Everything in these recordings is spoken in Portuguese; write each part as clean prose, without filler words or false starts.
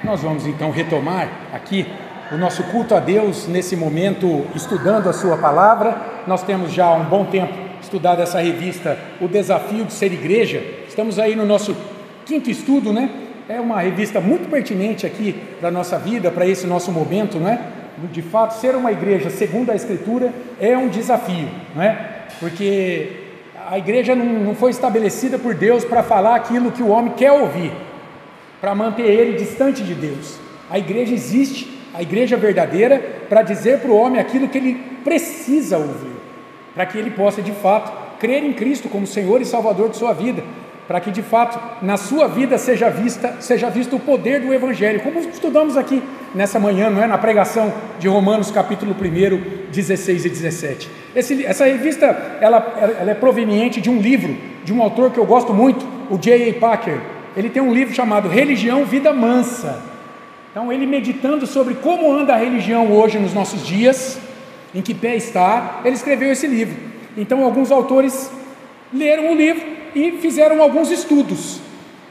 Nós vamos então retomar aqui o nosso culto a Deus nesse momento, estudando a sua palavra. Nós temos já há um bom tempo estudado essa revista, O Desafio de Ser Igreja. Estamos aí no nosso quinto estudo, né? É uma revista muito pertinente aqui para a nossa vida, para esse nosso momento, né? De fato, ser uma igreja segundo a Escritura é um desafio, não é? Porque a igreja não foi estabelecida por Deus para falar aquilo que o homem quer ouvir, para manter ele distante de Deus. A igreja existe, a igreja verdadeira, para dizer para o homem aquilo que ele precisa ouvir, para que ele possa de fato crer em Cristo como Senhor e Salvador de sua vida, para que de fato na sua vida seja visto o poder do Evangelho, como estudamos aqui nessa manhã, não é? Na pregação de Romanos capítulo 1, 16 e 17. Essa revista ela é proveniente de um livro de um autor que eu gosto muito, o J.I. Packer. Ele tem um livro chamado Religião, Vida Mansa. Então ele meditando sobre como anda a religião hoje nos nossos dias, em que pé está, ele escreveu esse livro. Então alguns autores leram o livro e fizeram alguns estudos,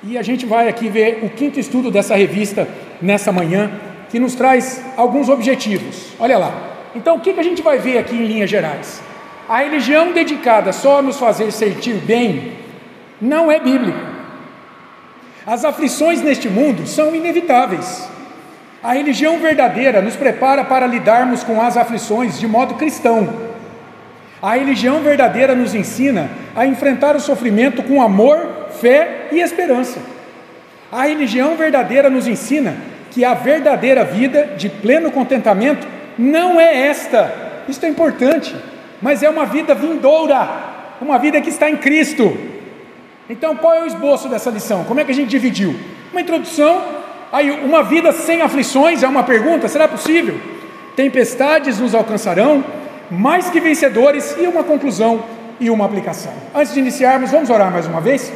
e a gente vai aqui ver o quinto estudo dessa revista nessa manhã, que nos traz alguns objetivos. Olha lá, então o que a gente vai ver aqui em linhas gerais? A religião dedicada só a nos fazer sentir bem não é bíblica. As aflições neste mundo são inevitáveis. A religião verdadeira nos prepara para lidarmos com as aflições de modo cristão. A religião verdadeira nos ensina a enfrentar o sofrimento com amor, fé e esperança. A religião verdadeira nos ensina que a verdadeira vida de pleno contentamento não é esta, isto é importante, mas é uma vida vindoura, uma vida que está em Cristo. Então qual é o esboço dessa lição? Como é que a gente dividiu? Uma introdução, aí uma vida sem aflições, é uma pergunta, será possível? Tempestades nos alcançarão, mais que vencedores, e uma conclusão e uma aplicação. Antes de iniciarmos, vamos orar mais uma vez?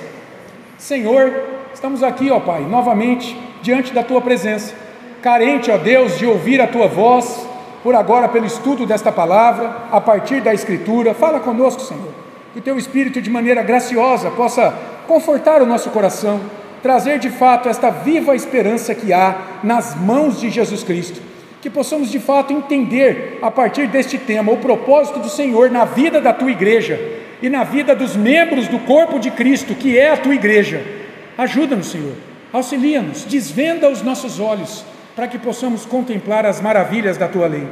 Senhor, estamos aqui, ó Pai, novamente, diante da Tua presença, carente, ó Deus, de ouvir a Tua voz, por agora pelo estudo desta palavra, a partir da Escritura. Fala conosco, Senhor, que Teu Espírito de maneira graciosa possa confortar o nosso coração, trazer de fato esta viva esperança que há nas mãos de Jesus Cristo, que possamos de fato entender a partir deste tema o propósito do Senhor na vida da Tua igreja e na vida dos membros do corpo de Cristo, que é a Tua igreja. Ajuda-nos, Senhor, auxilia-nos, desvenda os nossos olhos, para que possamos contemplar as maravilhas da Tua lei.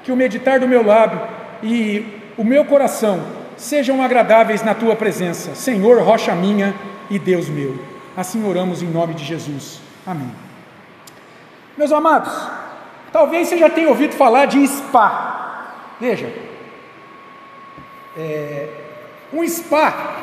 Que o meditar do meu lábio e o meu coração sejam agradáveis na Tua presença, Senhor, rocha minha e Deus meu. Assim oramos em nome de Jesus. Amém. Meus amados, talvez você já tenha ouvido falar de spa. Veja, um spa,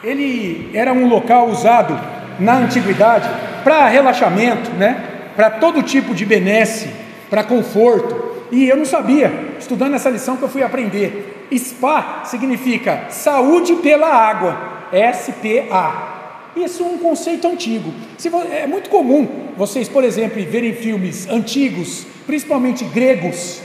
ele era um local usado na antiguidade para relaxamento, né? Para todo tipo de benesse, para conforto. E eu não sabia, estudando essa lição, que eu fui aprender. Spa significa saúde pela água, S-P-A. Isso é um conceito antigo. É muito comum vocês, por exemplo, verem filmes antigos, principalmente gregos,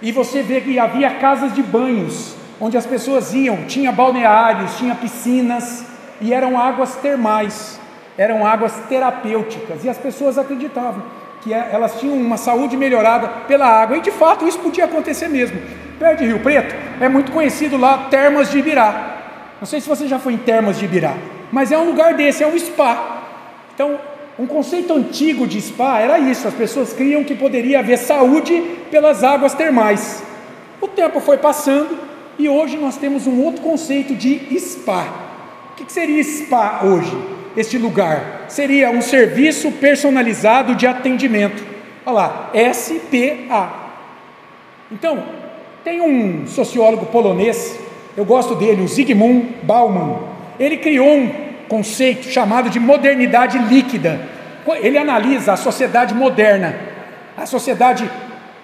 e você vê que havia casas de banhos, onde as pessoas iam, tinha balneários, tinha piscinas, e eram águas termais, eram águas terapêuticas, e as pessoas acreditavam que elas tinham uma saúde melhorada pela água, e de fato isso podia acontecer mesmo. Perto de Rio Preto, é muito conhecido lá Termas de Ibirá. Não sei se você já foi em Termas de Ibirá, mas é um lugar desse, é um spa. Então, um conceito antigo de spa era isso, as pessoas criam que poderia haver saúde pelas águas termais. O tempo foi passando e hoje nós temos um outro conceito de spa. O que seria spa hoje? Este lugar seria um serviço personalizado de atendimento. Olha lá, S-P-A. Então, tem um sociólogo polonês, eu gosto dele, o Zygmunt Bauman. Ele criou um conceito chamado de modernidade líquida. Ele analisa a sociedade moderna, a sociedade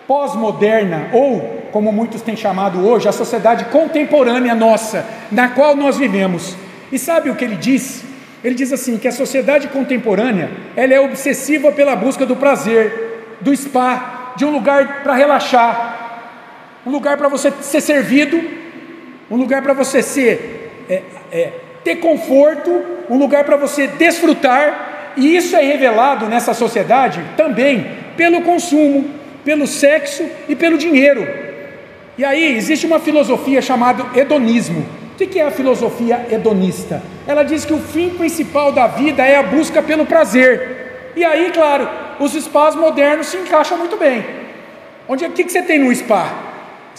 pós-moderna, ou, como muitos têm chamado hoje, a sociedade contemporânea nossa, na qual nós vivemos. E sabe o que ele diz? Ele diz assim, que a sociedade contemporânea, ela é obsessiva pela busca do prazer, do spa, de um lugar para relaxar, um lugar para você ser servido, um lugar para você ter conforto, um lugar para você desfrutar, E isso é revelado nessa sociedade também pelo consumo, pelo sexo e pelo dinheiro. E aí existe uma filosofia chamada hedonismo. O que é a filosofia hedonista? Ela diz que o fim principal da vida é a busca pelo prazer. E aí, claro, os spas modernos se encaixam muito bem. O que você tem no spa?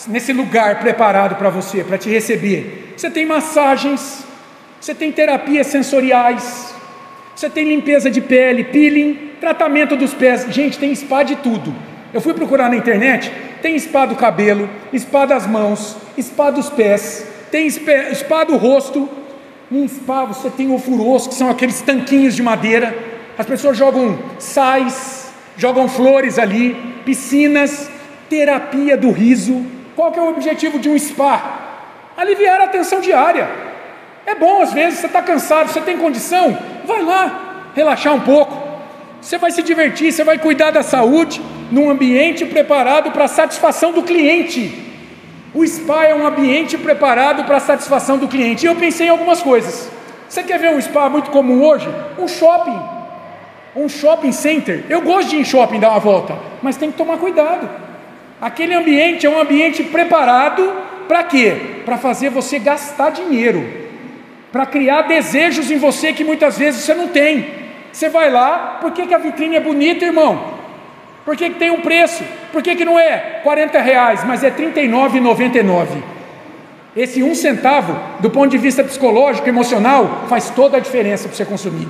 Nesse lugar preparado para você, para te receber? Você tem massagens, você tem terapias sensoriais, você tem limpeza de pele, peeling, tratamento dos pés. Gente, tem spa de tudo. Eu fui procurar na internet, tem spa do cabelo, spa das mãos, spa dos pés, tem spa do rosto. Em spa você tem ofurôs, que são aqueles tanquinhos de madeira. As pessoas jogam sais, jogam flores ali, piscinas, terapia do riso. Qual que é o objetivo de um spa? Aliviar a tensão diária. É bom às vezes, você está cansado, você tem condição, vai lá, relaxar um pouco. Você vai se divertir, você vai cuidar da saúde, num ambiente preparado para a satisfação do cliente. O spa é um ambiente preparado para a satisfação do cliente. E eu pensei em algumas coisas. Você quer ver um spa muito comum hoje? Um shopping center. Eu gosto de ir em shopping dar uma volta, mas tem que tomar cuidado. Aquele ambiente é um ambiente preparado para quê? Para fazer você gastar dinheiro, para criar desejos em você que muitas vezes você não tem. Você vai lá, por que a vitrine é bonita, irmão? Por que tem um preço? Por que não é R$40, mas é R$39,99? Esse 1 centavo, do ponto de vista psicológico, emocional, faz toda a diferença para você consumir.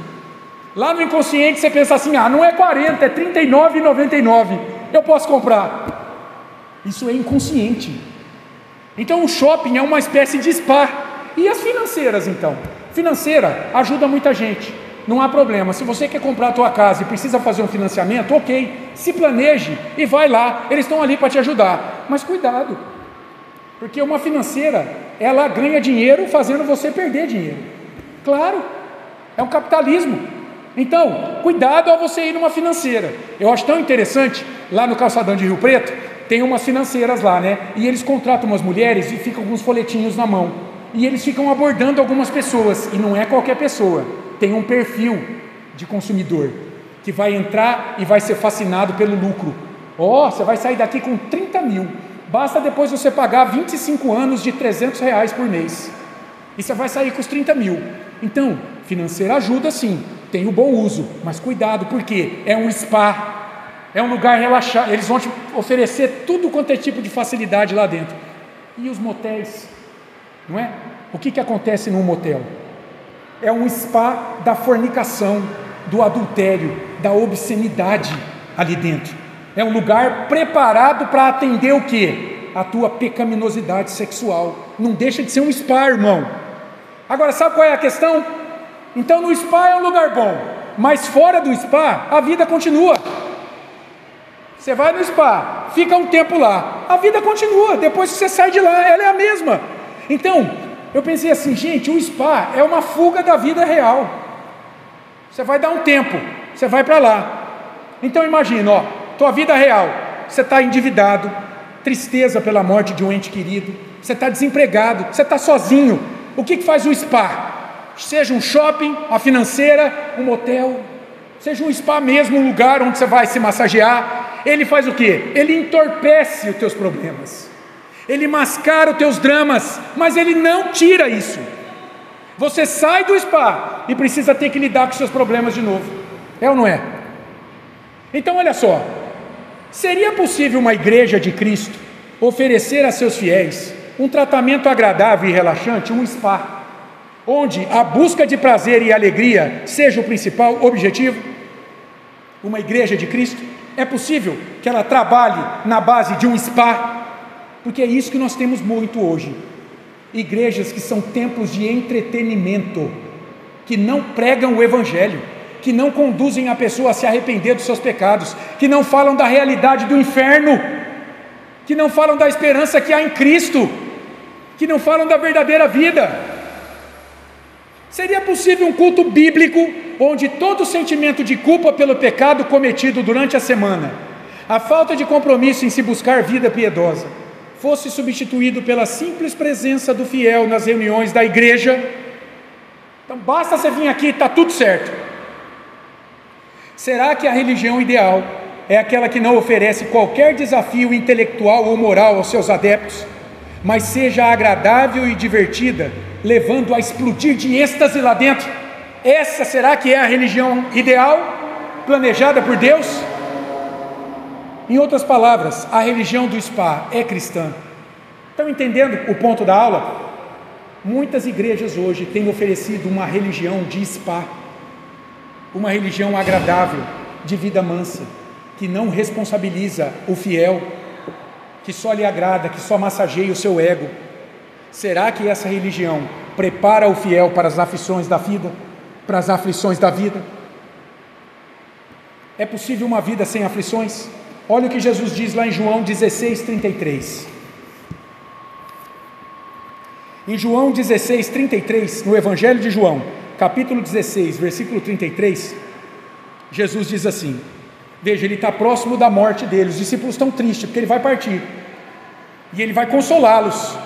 Lá no inconsciente você pensa assim, não é 40, é R$39,99, eu posso comprar. Isso é inconsciente. Então o shopping é uma espécie de spa. E as financeiras então? Financeira ajuda muita gente, não há problema. Se você quer comprar a tua casa e precisa fazer um financiamento, ok, se planeje e vai lá, eles estão ali para te ajudar. Mas cuidado, porque uma financeira, ela ganha dinheiro fazendo você perder dinheiro. Claro, é um capitalismo. Então, cuidado ao você ir numa financeira. Eu acho tão interessante, lá no calçadão de Rio Preto, tem umas financeiras lá, né? E eles contratam umas mulheres e ficam com uns folhetinhos na mão. E eles ficam abordando algumas pessoas, e não é qualquer pessoa. Tem um perfil de consumidor, que vai entrar e vai ser fascinado pelo lucro. Você vai sair daqui com 30 mil. Basta depois você pagar 25 anos de R$300 por mês. E você vai sair com os 30 mil. Então, financeira ajuda sim, tem o bom uso, mas cuidado, porque é um spa. É um lugar relaxado, eles vão te oferecer tudo quanto é tipo de facilidade lá dentro. E os motéis, não é? O que acontece num motel? É um spa da fornicação, do adultério, da obscenidade ali dentro. É um lugar preparado para atender o quê? A tua pecaminosidade sexual. Não deixa de ser um spa, irmão. Agora, sabe qual é a questão? Então no spa é um lugar bom, mas fora do spa, a vida continua. Você vai no spa, fica um tempo lá, a vida continua, depois que você sai de lá, ela é a mesma. Então, eu pensei assim, gente, o spa é uma fuga da vida real. Você vai dar um tempo, você vai para lá. Então imagina, tua vida real, você está endividado, tristeza pela morte de um ente querido, você está desempregado, você está sozinho. O que faz o spa? Seja um shopping, uma financeira, um motel, seja um spa mesmo, um lugar onde você vai se massagear. Ele faz o quê? Ele entorpece os teus problemas, ele mascara os teus dramas, mas ele não tira isso. Você sai do spa e precisa ter que lidar com os seus problemas de novo. É ou não é? Então olha só, seria possível uma igreja de Cristo oferecer a seus fiéis um tratamento agradável e relaxante, um spa, onde a busca de prazer e alegria seja o principal objetivo? Uma igreja de Cristo, é possível que ela trabalhe na base de um spa? Porque é isso que nós temos muito hoje, igrejas que são templos de entretenimento, que não pregam o evangelho, que não conduzem a pessoa a se arrepender dos seus pecados, que não falam da realidade do inferno, que não falam da esperança que há em Cristo, que não falam da verdadeira vida. Seria possível um culto bíblico, onde todo o sentimento de culpa pelo pecado cometido durante a semana, a falta de compromisso em se buscar vida piedosa, fosse substituído pela simples presença do fiel nas reuniões da igreja? Então basta você vir aqui e está tudo certo. Será que a religião ideal é aquela que não oferece qualquer desafio intelectual ou moral aos seus adeptos, mas seja agradável e divertida, levando a explodir de êxtase lá dentro? Essa será que é a religião ideal, planejada por Deus? Em outras palavras, a religião do spa é cristã. Estão entendendo o ponto da aula? Muitas igrejas hoje têm oferecido uma religião de spa, uma religião agradável, de vida mansa, que não responsabiliza o fiel, que só lhe agrada, que só massageia o seu ego. Será que essa religião prepara o fiel para as aflições da vida? Para as aflições da vida? É possível uma vida sem aflições? Olha o que Jesus diz lá em João 16:33. Em João 16:33, no Evangelho de João, capítulo 16, versículo 33, Jesus diz assim, veja, ele está próximo da morte dele, os discípulos estão tristes, porque ele vai partir, e ele vai consolá-los,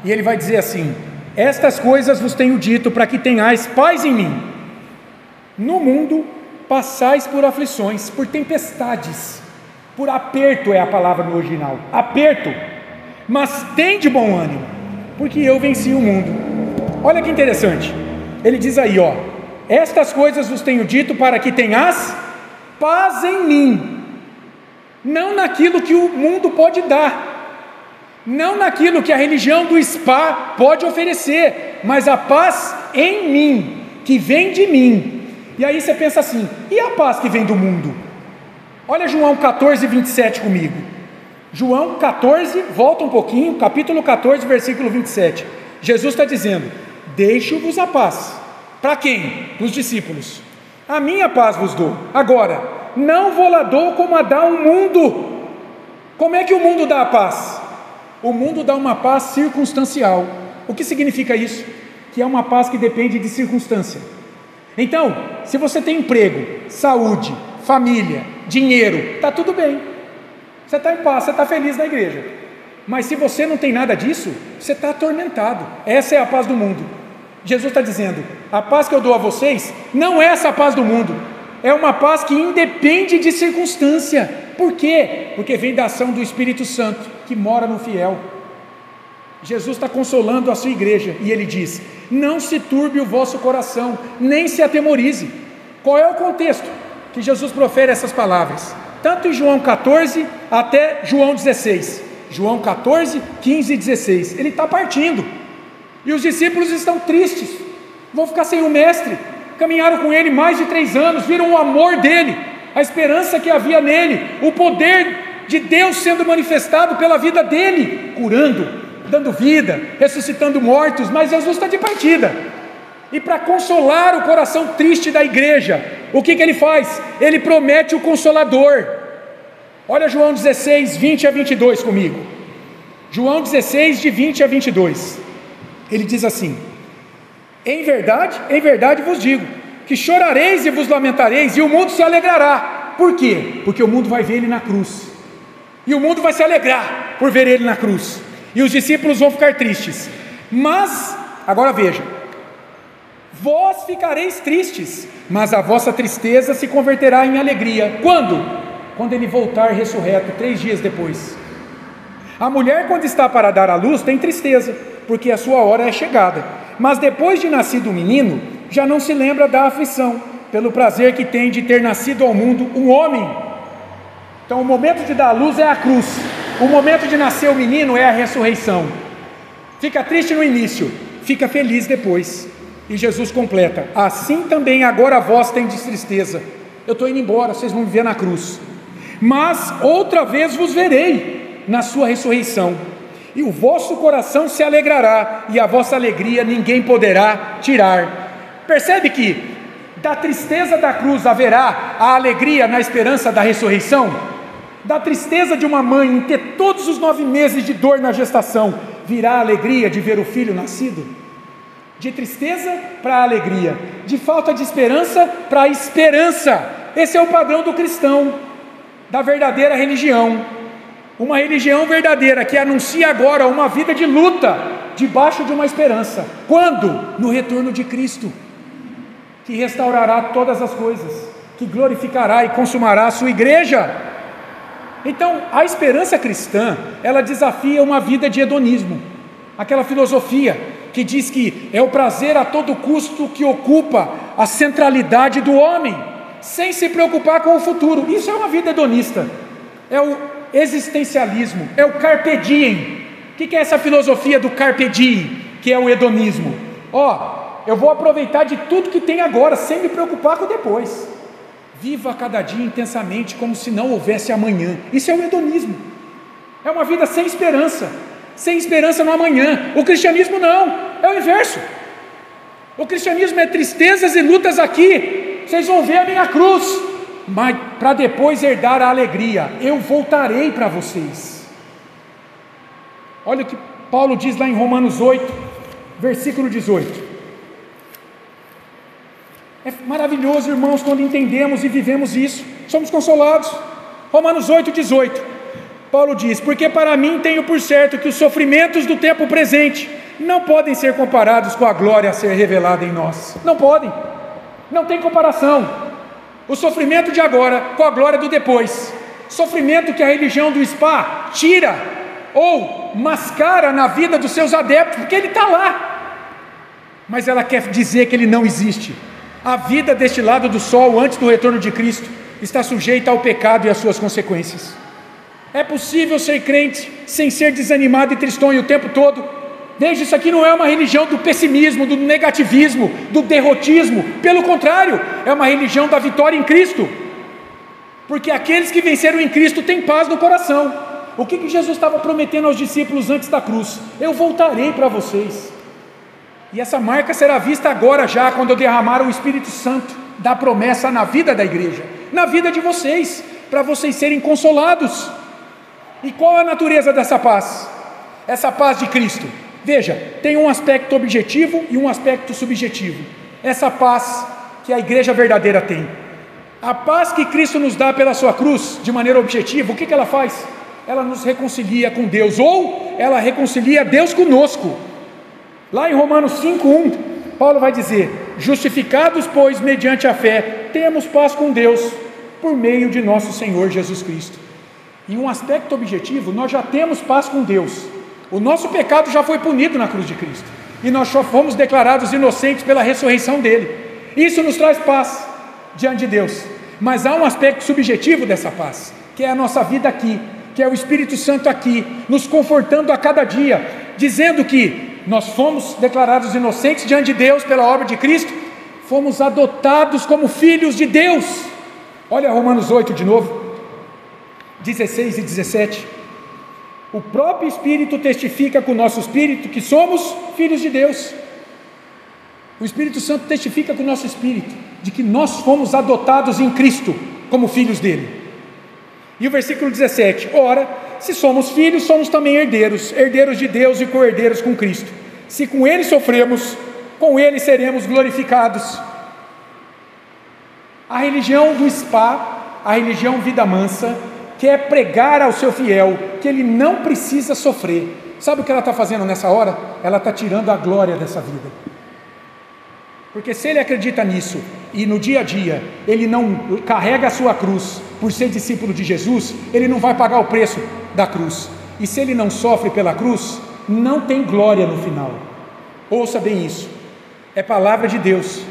e ele vai dizer assim: estas coisas vos tenho dito, para que tenhais paz em mim. No mundo passais por aflições, por tempestades, por aperto é a palavra no original, aperto, mas tende bom ânimo, porque eu venci o mundo. Olha que interessante, ele diz aí, ó, estas coisas vos tenho dito para que tenhas paz em mim, não naquilo que o mundo pode dar, não naquilo que a religião do spa pode oferecer, mas a paz em mim, que vem de mim. E aí você pensa assim, e a paz que vem do mundo? Olha João 14:27 comigo. João 14, volta um pouquinho, capítulo 14, versículo 27. Jesus está dizendo: deixo-vos a paz. Para quem? Para os discípulos. A minha paz vos dou. Agora, não vou lá dou como a dá o mundo. Como é que o mundo dá a paz? O mundo dá uma paz circunstancial. O que significa isso? Que é uma paz que depende de circunstância. Então, se você tem emprego, saúde, família, dinheiro, está tudo bem. Você está em paz, você está feliz na igreja. Mas se você não tem nada disso, você está atormentado. Essa é a paz do mundo. Jesus está dizendo, a paz que eu dou a vocês, não é essa paz do mundo. É uma paz que independe de circunstância. Por quê? Porque vem da ação do Espírito Santo, que mora no fiel. Jesus está consolando a sua igreja, e ele diz, não se turbe o vosso coração, nem se atemorize. Qual é o contexto que Jesus profere essas palavras? Tanto em João 14 até João 16, João 14, 15 e 16, ele está partindo, e os discípulos estão tristes, vão ficar sem o mestre, caminharam com ele mais de 3 anos, viram o amor dele, a esperança que havia nele, o poder de Deus sendo manifestado pela vida dele, curando, dando vida, ressuscitando mortos, mas Jesus está de partida, e para consolar o coração triste da igreja, o que ele faz? Ele promete o Consolador. Olha João 16, 20 a 22 comigo. João 16, de 20 a 22. Ele diz assim: em verdade vos digo, que chorareis e vos lamentareis, e o mundo se alegrará. Por quê? Porque o mundo vai ver ele na cruz, e o mundo vai se alegrar por ver ele na cruz, e os discípulos vão ficar tristes. Mas, agora veja, vós ficareis tristes, mas a vossa tristeza se converterá em alegria. Quando? Quando ele voltar ressurreto, 3 dias depois. A mulher, quando está para dar à luz, tem tristeza, porque a sua hora é chegada, mas depois de nascido o menino, já não se lembra da aflição, pelo prazer que tem de ter nascido ao mundo um homem. Então o momento de dar à luz é a cruz, o momento de nascer o menino é a ressurreição. Fica triste no início, fica feliz depois. E Jesus completa, assim também agora vós tendes tristeza, eu estou indo embora, vocês vão me ver na cruz, mas outra vez vos verei na sua ressurreição, e o vosso coração se alegrará, e a vossa alegria ninguém poderá tirar. Percebe que da tristeza da cruz haverá a alegria na esperança da ressurreição? Da tristeza de uma mãe em ter todos os 9 meses de dor na gestação, virá a alegria de ver o filho nascido? De tristeza para alegria, de falta de esperança para esperança. Esse é o padrão do cristão, da verdadeira religião. Uma religião verdadeira que anuncia agora uma vida de luta, debaixo de uma esperança. Quando? No retorno de Cristo, que restaurará todas as coisas, que glorificará e consumará a sua igreja. Então, a esperança cristã, ela desafia uma vida de hedonismo, aquela filosofia que diz que é o prazer a todo custo que ocupa a centralidade do homem, sem se preocupar com o futuro. Isso é uma vida hedonista, é o existencialismo, é o carpe diem. O que é essa filosofia do carpe diem, que é o hedonismo? Eu vou aproveitar de tudo que tem agora, sem me preocupar com o depois. Viva cada dia intensamente, como se não houvesse amanhã. Isso é o hedonismo, é uma vida sem esperança no amanhã. O cristianismo não, é o inverso. O cristianismo é tristezas e lutas aqui, vocês vão ver a minha cruz, mas para depois herdar a alegria, eu voltarei para vocês. Olha o que Paulo diz lá em Romanos 8, versículo 18. É maravilhoso, irmãos, quando entendemos e vivemos isso, somos consolados. Romanos 8, 18, Paulo diz: porque para mim tenho por certo que os sofrimentos do tempo presente não podem ser comparados com a glória a ser revelada em nós. Não podem, não tem comparação. O sofrimento de agora com a glória do depois, sofrimento que a religião do spa tira ou mascara na vida dos seus adeptos, porque ele está lá, mas ela quer dizer que ele não existe. A vida deste lado do sol, antes do retorno de Cristo, está sujeita ao pecado e às suas consequências. É possível ser crente sem ser desanimado e tristonho o tempo todo. Veja, isso aqui não é uma religião do pessimismo, do negativismo, do derrotismo. Pelo contrário, é uma religião da vitória em Cristo, porque aqueles que venceram em Cristo têm paz no coração. O que Jesus estava prometendo aos discípulos antes da cruz? Eu voltarei para vocês. E essa marca será vista agora já, quando eu derramar o Espírito Santo da promessa na vida da igreja, na vida de vocês, para vocês serem consolados. E qual é a natureza dessa paz? Essa paz de Cristo, veja, tem um aspecto objetivo e um aspecto subjetivo. Essa paz que a igreja verdadeira tem, a paz que Cristo nos dá pela sua cruz, de maneira objetiva, o que ela faz? Ela nos reconcilia com Deus, ou ela reconcilia Deus conosco. Lá em Romanos 5:1, Paulo vai dizer: justificados, pois, mediante a fé, temos paz com Deus, por meio de nosso Senhor Jesus Cristo. Em um aspecto objetivo, nós já temos paz com Deus. O nosso pecado já foi punido na cruz de Cristo, e nós só fomos declarados inocentes pela ressurreição dele. Isso nos traz paz diante de Deus. Mas há um aspecto subjetivo dessa paz, que é a nossa vida aqui, que é o Espírito Santo aqui, nos confortando a cada dia, dizendo que nós fomos declarados inocentes diante de Deus pela obra de Cristo, fomos adotados como filhos de Deus. Olha Romanos 8 de novo, 16 e 17. O próprio Espírito testifica com o nosso espírito que somos filhos de Deus. O Espírito Santo testifica com o nosso espírito de que nós fomos adotados em Cristo como filhos dele. E o versículo 17: ora, se somos filhos, somos também herdeiros, herdeiros de Deus e co-herdeiros com Cristo. Se com ele sofremos, com ele seremos glorificados. A religião do spa, a religião vida mansa, quer pregar ao seu fiel que ele não precisa sofrer. Sabe o que ela está fazendo nessa hora? Ela está tirando a glória dessa vida. Porque se ele acredita nisso, e no dia a dia ele não carrega a sua cruz por ser discípulo de Jesus, ele não vai pagar o preço da cruz. E se ele não sofre pela cruz, não tem glória no final. Ouça bem isso, é palavra de Deus.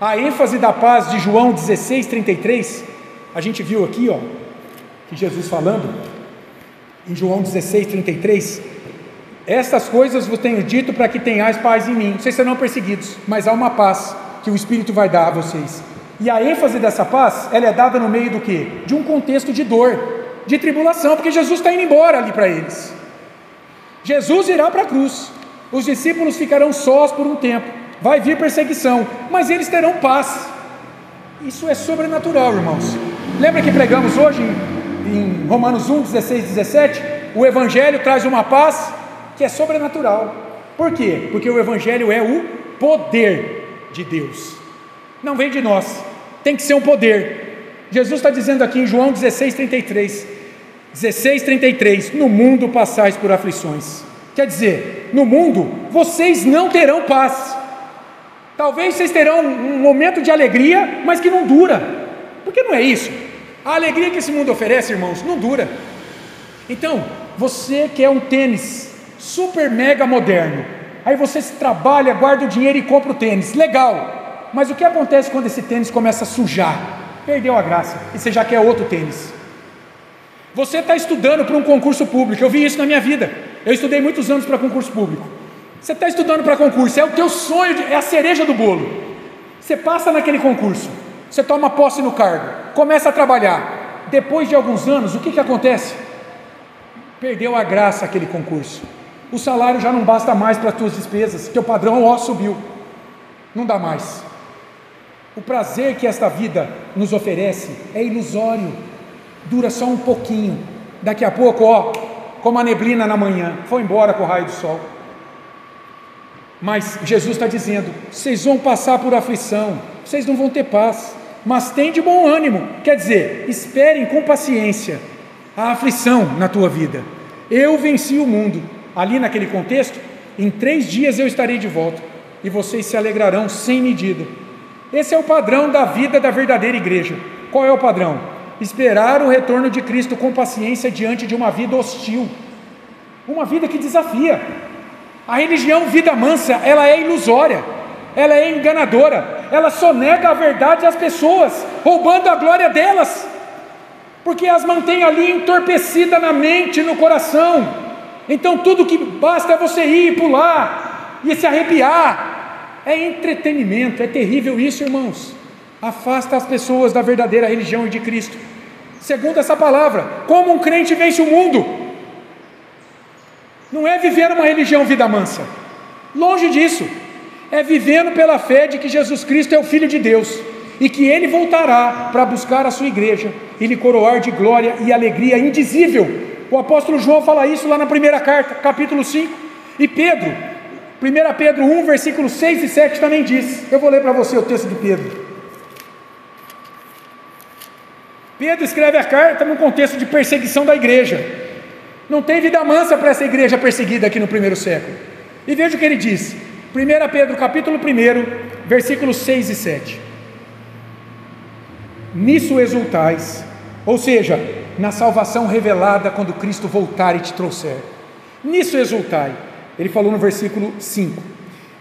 A ênfase da paz de João 16:33, a gente viu aqui, que Jesus falando em João 16:33, estas coisas vos tenho dito para que tenhais paz em mim. Vocês serão perseguidos, mas há uma paz que o Espírito vai dar a vocês. E a ênfase dessa paz, ela é dada no meio do quê? De um contexto de dor, de tribulação, porque Jesus está indo embora ali para eles. Jesus irá para a cruz, os discípulos ficarão sós por um tempo, vai vir perseguição, mas eles terão paz. Isso é sobrenatural, irmãos. Lembra que pregamos hoje em Romanos 1, 16, 17? O Evangelho traz uma paz que é sobrenatural. Por quê? Porque o Evangelho é o poder de Deus, não vem de nós, tem que ser um poder. Jesus está dizendo aqui em João 16:33, no mundo passais por aflições. Quer dizer, no mundo vocês não terão paz. Talvez vocês terão um momento de alegria, mas que não dura. Porque não é isso. A alegria que esse mundo oferece, irmãos, não dura. Então, você quer um tênis super mega moderno, aí você trabalha, guarda o dinheiro e compra o tênis, legal. Mas o que acontece quando esse tênis começa a sujar? Perdeu a graça, e você já quer outro tênis. Você está estudando para um concurso público, eu vi isso na minha vida. Eu estudei muitos anos para concurso público. Você está estudando para concurso, é o teu sonho, é a cereja do bolo. Você passa naquele concurso, você toma posse no cargo, começa a trabalhar. Depois de alguns anos, o que acontece? Perdeu a graça aquele concurso. O salário já não basta mais para as tuas despesas, teu padrão subiu. Não dá mais. O prazer que esta vida nos oferece é ilusório, dura só um pouquinho. Daqui a pouco, como a neblina na manhã, foi embora com o raio do sol. Mas Jesus está dizendo, vocês vão passar por aflição, vocês não vão ter paz, mas tem de bom ânimo. Quer dizer, esperem com paciência a aflição na tua vida. Eu venci o mundo. Ali naquele contexto, em 3 dias eu estarei de volta, e vocês se alegrarão sem medida. Esse é o padrão da vida da verdadeira igreja. Qual é o padrão? Esperar o retorno de Cristo com paciência diante de uma vida hostil, uma vida que desafia. A religião vida mansa, ela é ilusória, ela é enganadora, ela só nega a verdade às pessoas, roubando a glória delas, porque as mantém ali entorpecida na mente, no coração. Então tudo que basta é você ir, pular e se arrepiar. É entretenimento, é terrível isso, irmãos. Afasta as pessoas da verdadeira religião e de Cristo. Segundo essa palavra, como um crente vence o mundo? Não é viver uma religião vida mansa, longe disso. É vivendo pela fé de que Jesus Cristo é o Filho de Deus, e que Ele voltará para buscar a sua igreja, e lhe coroar de glória e alegria indizível. O apóstolo João fala isso lá na primeira carta, capítulo 5, e Pedro, 1 Pedro 1, versículos 6 e 7 também diz. Eu vou ler para você o texto de Pedro. Pedro escreve a carta num contexto de perseguição da igreja. Não tem vida mansa para essa igreja perseguida aqui no primeiro século. E veja o que ele diz, 1 Pedro capítulo 1, versículos 6 e 7. Nisso exultais, ou seja, na salvação revelada quando Cristo voltar e te trouxer. Nisso exultai. Ele falou no versículo 5.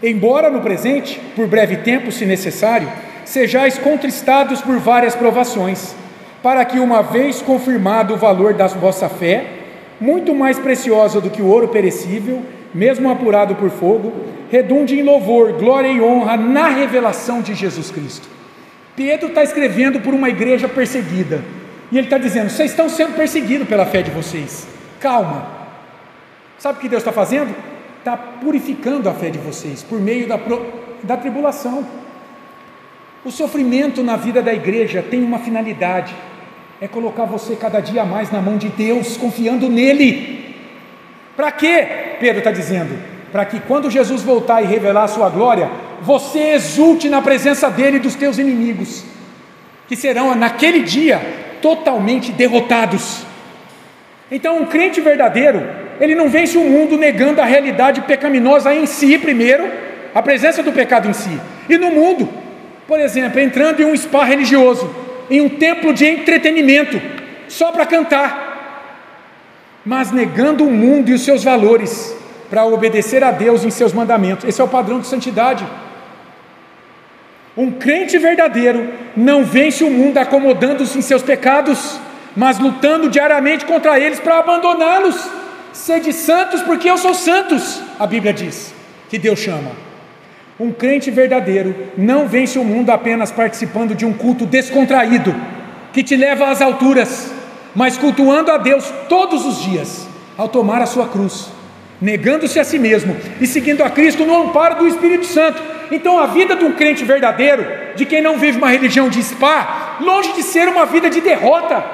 Embora no presente, por breve tempo, se necessário, sejais contristados por várias provações, para que, uma vez confirmado o valor da vossa fé, muito mais preciosa do que o ouro perecível, mesmo apurado por fogo, redunde em louvor, glória e honra na revelação de Jesus Cristo. Pedro está escrevendo por uma igreja perseguida, e ele está dizendo, vocês estão sendo perseguidos pela fé de vocês, calma. Sabe o que Deus está fazendo? Está purificando a fé de vocês, por meio da tribulação. O sofrimento na vida da igreja tem uma finalidade, é colocar você cada dia mais na mão de Deus, confiando nele. Para quê? Pedro está dizendo, para que quando Jesus voltar e revelar a sua glória, você exulte na presença dele e dos teus inimigos, que serão naquele dia totalmente derrotados. Então um crente verdadeiro, ele não vence o mundo negando a realidade pecaminosa em si primeiro, a presença do pecado em si, e no mundo, por exemplo, entrando em um spa religioso, em um templo de entretenimento, só para cantar, mas negando o mundo e os seus valores, para obedecer a Deus em seus mandamentos. Esse é o padrão de santidade. Um crente verdadeiro não vence o mundo acomodando-se em seus pecados, mas lutando diariamente contra eles para abandoná-los. Sede santos porque eu sou santos, a Bíblia diz, que Deus chama. Um crente verdadeiro não vence o mundo apenas participando de um culto descontraído, que te leva às alturas, mas cultuando a Deus todos os dias, ao tomar a sua cruz, negando-se a si mesmo e seguindo a Cristo no amparo do Espírito Santo. Então a vida de um crente verdadeiro, de quem não vive uma religião de spa, longe de ser uma vida de derrota,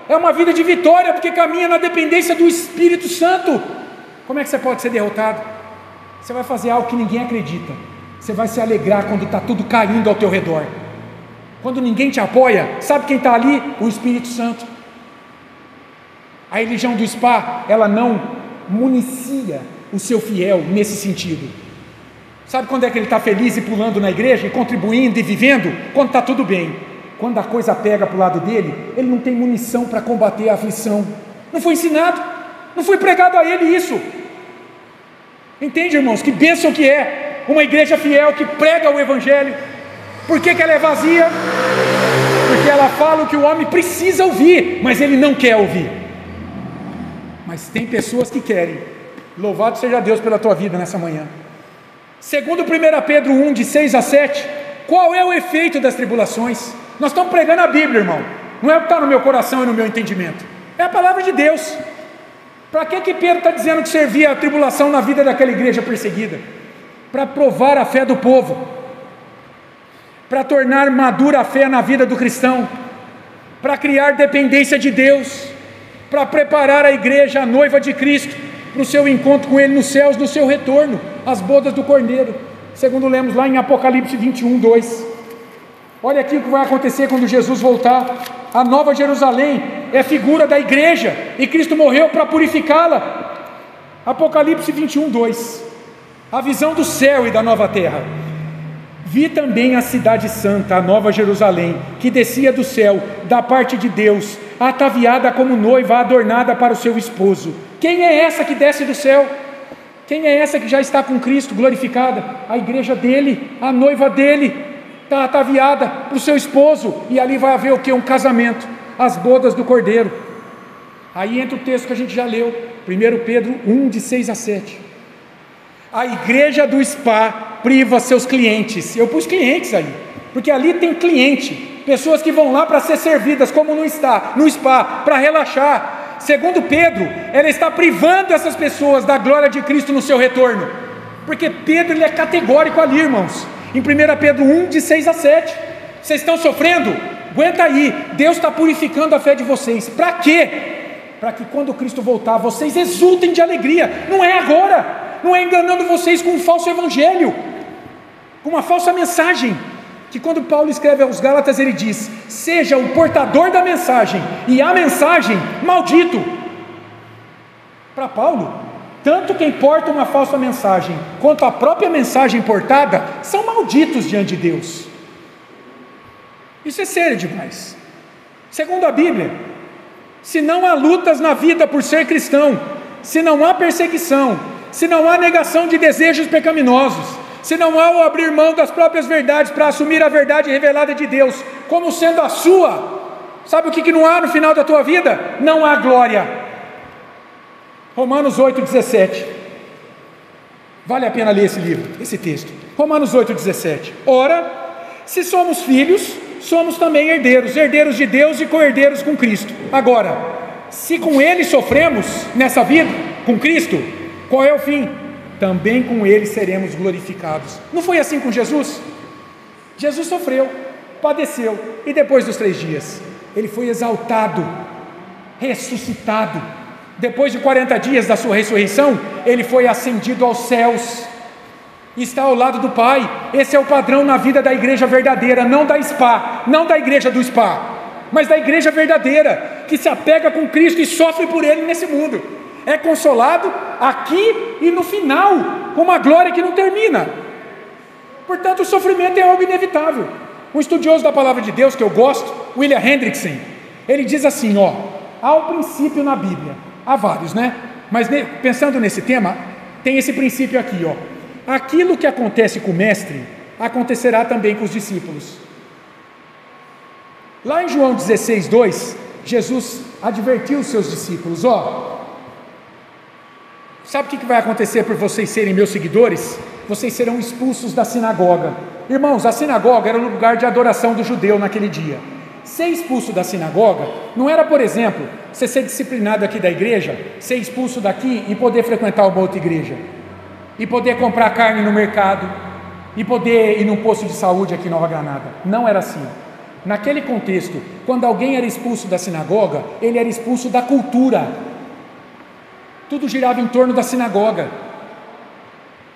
é uma vida de vitória, porque caminha na dependência do Espírito Santo. Como é que você pode ser derrotado? Você vai fazer algo que ninguém acredita, você vai se alegrar quando está tudo caindo ao teu redor, quando ninguém te apoia. Sabe quem está ali? O Espírito Santo. A religião do spa, ela não municia o seu fiel nesse sentido. Sabe quando é que ele está feliz e pulando na igreja, e contribuindo e vivendo? Quando está tudo bem. Quando a coisa pega para o lado dele, ele não tem munição para combater a aflição. Não foi ensinado, não foi pregado a ele isso. Entende, irmãos, que bênção que é uma igreja fiel que prega o evangelho. Por que ela é vazia? Porque ela fala o que o homem precisa ouvir, mas ele não quer ouvir. Mas tem pessoas que querem. Louvado seja Deus pela tua vida nessa manhã. Segundo 1 Pedro 1, de 6 a 7, qual é o efeito das tribulações? Nós estamos pregando a Bíblia, irmão. Não é o que está no meu coração e no meu entendimento. É a palavra de Deus. Para que Pedro está dizendo que servia a tribulação na vida daquela igreja perseguida? Para provar a fé do povo, para tornar madura a fé na vida do cristão, para criar dependência de Deus, para preparar a igreja, a noiva de Cristo, para o seu encontro com Ele nos céus, no seu retorno, as bodas do Cordeiro, segundo lemos lá em Apocalipse 21, 2. Olha aqui o que vai acontecer quando Jesus voltar. A nova Jerusalém é figura da igreja, e Cristo morreu para purificá-la. Apocalipse 21, 2. A visão do céu e da nova terra. Vi também a cidade santa, a nova Jerusalém, que descia do céu, da parte de Deus, ataviada como noiva adornada para o seu esposo. Quem é essa que desce do céu? Quem é essa que já está com Cristo glorificada? A igreja dele, a noiva dele, está ataviada para o seu esposo, e ali vai haver o que? Um casamento, as bodas do Cordeiro. Aí entra o texto que a gente já leu, 1 Pedro 1, de 6 a 7. A igreja do spa priva seus clientes. Eu pus clientes aí, porque ali tem cliente, pessoas que vão lá para ser servidas, como no spa, para relaxar. Segundo Pedro, ela está privando essas pessoas da glória de Cristo no seu retorno, porque Pedro ele é categórico ali, irmãos. Em 1 Pedro 1, de 6 a 7, vocês estão sofrendo? Aguenta aí, Deus está purificando a fé de vocês. Para quê? Para que quando Cristo voltar, vocês exultem de alegria. Não é agora, não é enganando vocês com um falso evangelho, com uma falsa mensagem, que quando Paulo escreve aos Gálatas, ele diz: seja o portador da mensagem, e a mensagem maldito. Para Paulo, tanto quem porta uma falsa mensagem, quanto a própria mensagem portada, são malditos diante de Deus. Isso é sério demais. Segundo a Bíblia, se não há lutas na vida por ser cristão, se não há perseguição, se não há negação de desejos pecaminosos, se não há o abrir mão das próprias verdades para assumir a verdade revelada de Deus como sendo a sua, sabe o que não há no final da tua vida? Não há glória. Romanos 8, 17. Vale a pena ler esse livro, esse texto. Romanos 8, 17. Ora, se somos filhos, somos também herdeiros, herdeiros de Deus e co-herdeiros com Cristo. Agora, se com Ele sofremos nessa vida, com Cristo, qual é o fim? Também com Ele seremos glorificados. Não foi assim com Jesus? Jesus sofreu, padeceu, e depois dos 3 dias, Ele foi exaltado, ressuscitado. Depois de 40 dias da sua ressurreição, Ele foi ascendido aos céus, está ao lado do Pai. Esse é o padrão na vida da igreja verdadeira, não da spa, não da igreja do spa, mas da igreja verdadeira, que se apega com Cristo e sofre por Ele nesse mundo, é consolado aqui e no final, com uma glória que não termina. Portanto, o sofrimento é algo inevitável. Um estudioso da palavra de Deus que eu gosto, William Hendrickson, ele diz assim, há um princípio na Bíblia, há vários, né? Mas pensando nesse tema, tem esse princípio aqui, aquilo que acontece com o mestre, acontecerá também com os discípulos. Lá em João 16, 2, Jesus advertiu os seus discípulos, sabe o que vai acontecer por vocês serem meus seguidores? Vocês serão expulsos da sinagoga. Irmãos, a sinagoga era o lugar de adoração do judeu naquele dia. Ser expulso da sinagoga não era, por exemplo, você ser disciplinado aqui da igreja, ser expulso daqui e poder frequentar uma outra igreja, e poder comprar carne no mercado, e poder ir num posto de saúde aqui em Nova Granada. Não era assim. Naquele contexto, quando alguém era expulso da sinagoga, ele era expulso da cultura. Tudo girava em torno da sinagoga.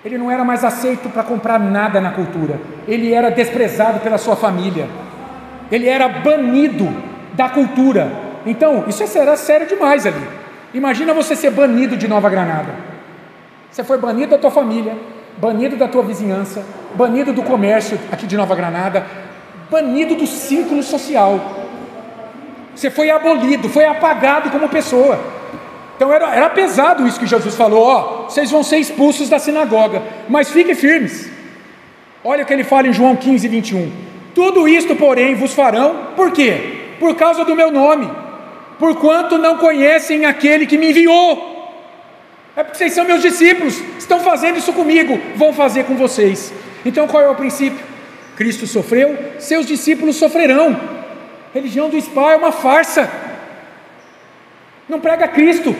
Ele não era mais aceito para comprar nada na cultura. Ele era desprezado pela sua família. Ele era banido da cultura. Então, isso era sério demais ali. Imagina você ser banido de Nova Granada. Você foi banido da tua família, banido da tua vizinhança, banido do comércio aqui de Nova Granada, banido do círculo social. Você foi abolido, foi apagado como pessoa. Então era pesado isso que Jesus falou: ó, vocês vão ser expulsos da sinagoga, mas fiquem firmes. Olha o que ele fala em João 15, 21. Tudo isto, porém, vos farão, por quê? Por causa do meu nome, porquanto não conhecem aquele que me enviou. É porque vocês são meus discípulos, estão fazendo isso comigo, vão fazer com vocês. Então qual é o princípio? Cristo sofreu, seus discípulos sofrerão. Religião do SPA é uma farsa. Não prega Cristo,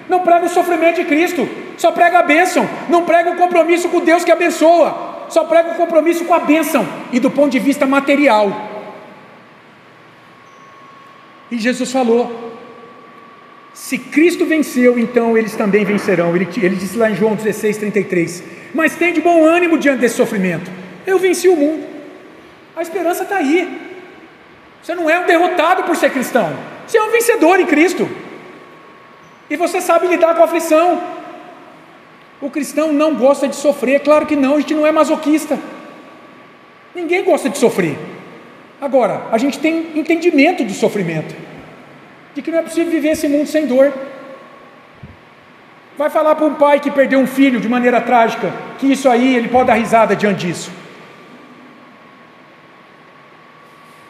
não prega o sofrimento de Cristo, só prega a bênção, não prega o compromisso com Deus que abençoa, só prega o compromisso com a bênção e do ponto de vista material. E Jesus falou: se Cristo venceu, então eles também vencerão. Ele disse lá em João 16, 33, mas tem de bom ânimo diante desse sofrimento, eu venci o mundo. A esperança está aí. Você não é um derrotado por ser cristão, você é um vencedor em Cristo, e você sabe lidar com a aflição. O cristão não gosta de sofrer, claro que não, a gente não é masoquista, ninguém gosta de sofrer. Agora, a gente tem entendimento do sofrimento, de que não é possível viver esse mundo sem dor. Vai falar para um pai que perdeu um filho de maneira trágica, que isso aí, ele pode dar risada diante disso.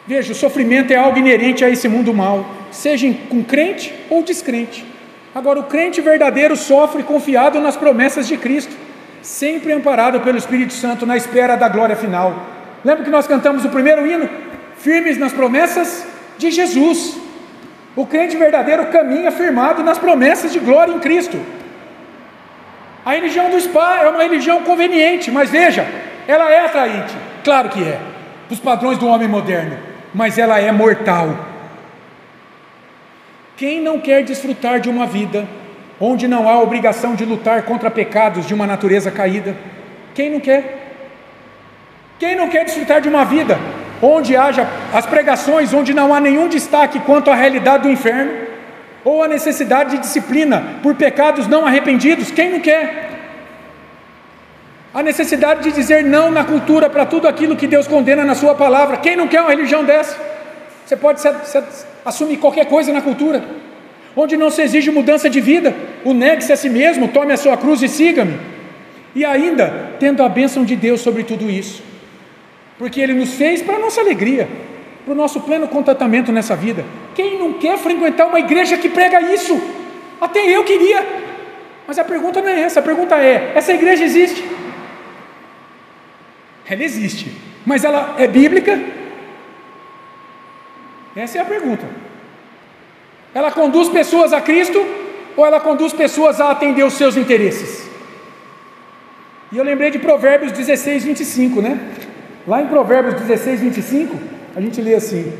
Veja, o sofrimento é algo inerente a esse mundo mal, seja com crente ou descrente. Agora, o crente verdadeiro sofre confiado nas promessas de Cristo, sempre amparado pelo Espírito Santo, na espera da glória final. Lembra que nós cantamos o primeiro hino? Firmes nas promessas de Jesus. O crente verdadeiro caminha firmado nas promessas de glória em Cristo. A religião do SPA é uma religião conveniente, mas veja, ela é atraente, claro que é, para os padrões do homem moderno, mas ela é mortal. Quem não quer desfrutar de uma vida onde não há obrigação de lutar contra pecados de uma natureza caída? Quem não quer? Quem não quer desfrutar de uma vida onde haja as pregações, onde não há nenhum destaque quanto à realidade do inferno, ou a necessidade de disciplina por pecados não arrependidos? Quem não quer? A necessidade de dizer não na cultura para tudo aquilo que Deus condena na sua palavra. Quem não quer uma religião dessa? Você pode assumir qualquer coisa na cultura, onde não se exige mudança de vida, o negue-se a si mesmo, tome a sua cruz e siga-me, e ainda tendo a bênção de Deus sobre tudo isso, porque Ele nos fez para a nossa alegria, para o nosso pleno contentamento nessa vida. Quem não quer frequentar uma igreja que prega isso? Até eu queria, mas a pergunta não é essa, a pergunta é: essa igreja existe? Ela existe, mas ela é bíblica? Essa é a pergunta. Ela conduz pessoas a Cristo, ou ela conduz pessoas a atender os seus interesses? E eu lembrei de Provérbios 16, 25, né? Lá em Provérbios 16, 25, a gente lê assim: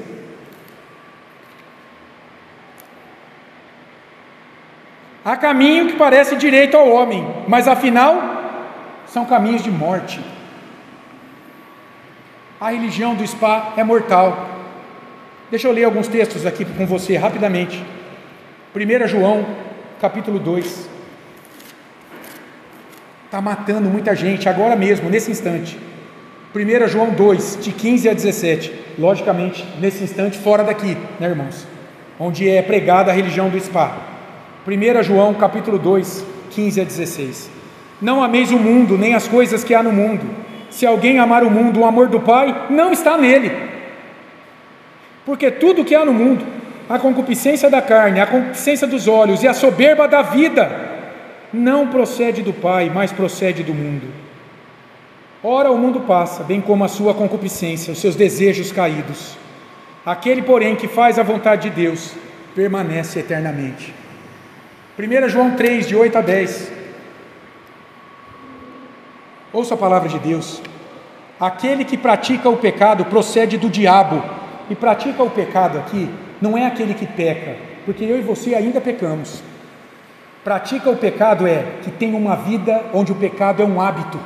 há caminho que parece direito ao homem, mas afinal são caminhos de morte. A religião do SPA é mortal. Deixa eu ler alguns textos aqui com você rapidamente. 1 João capítulo 2. Está matando muita gente agora mesmo, nesse instante. 1 João 2, de 15 a 17. Logicamente, nesse instante, fora daqui, né, irmãos? Onde é pregada a religião do SPA. 1 João capítulo 2, 15 a 16. Não ameis o mundo, nem as coisas que há no mundo. Se alguém amar o mundo, o amor do Pai não está nele. Porque tudo que há no mundo, a concupiscência da carne, a concupiscência dos olhos e a soberba da vida, não procede do Pai, mas procede do mundo. Ora, o mundo passa, bem como a sua concupiscência, os seus desejos caídos. Aquele, porém, que faz a vontade de Deus, permanece eternamente. 1 João 3, de 8 a 10. Ouça a palavra de Deus. Aquele que pratica o pecado procede do diabo. E pratica o pecado aqui, não é aquele que peca, porque eu e você ainda pecamos. Pratica o pecado é que tem uma vida onde o pecado é um hábito,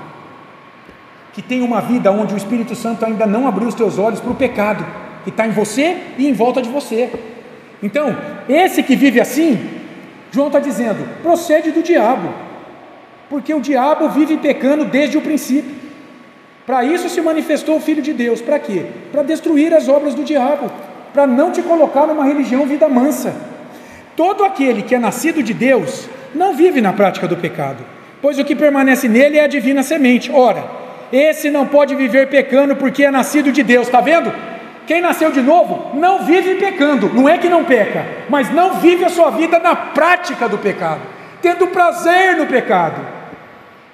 que tem uma vida onde o Espírito Santo ainda não abriu os teus olhos para o pecado, que está em você e em volta de você. Então, esse que vive assim, João está dizendo, procede do diabo. porque o diabo vive pecando desde o princípio. Para isso se manifestou o Filho de Deus. Para quê? Para destruir as obras do diabo, para não te colocar numa religião vida mansa. Todo aquele que é nascido de Deus não vive na prática do pecado, pois o que permanece nele é a divina semente. Ora, esse não pode viver pecando porque é nascido de Deus. Está vendo? Quem nasceu de novo não vive pecando. Não é que não peca, mas não vive a sua vida na prática do pecado, tendo prazer no pecado.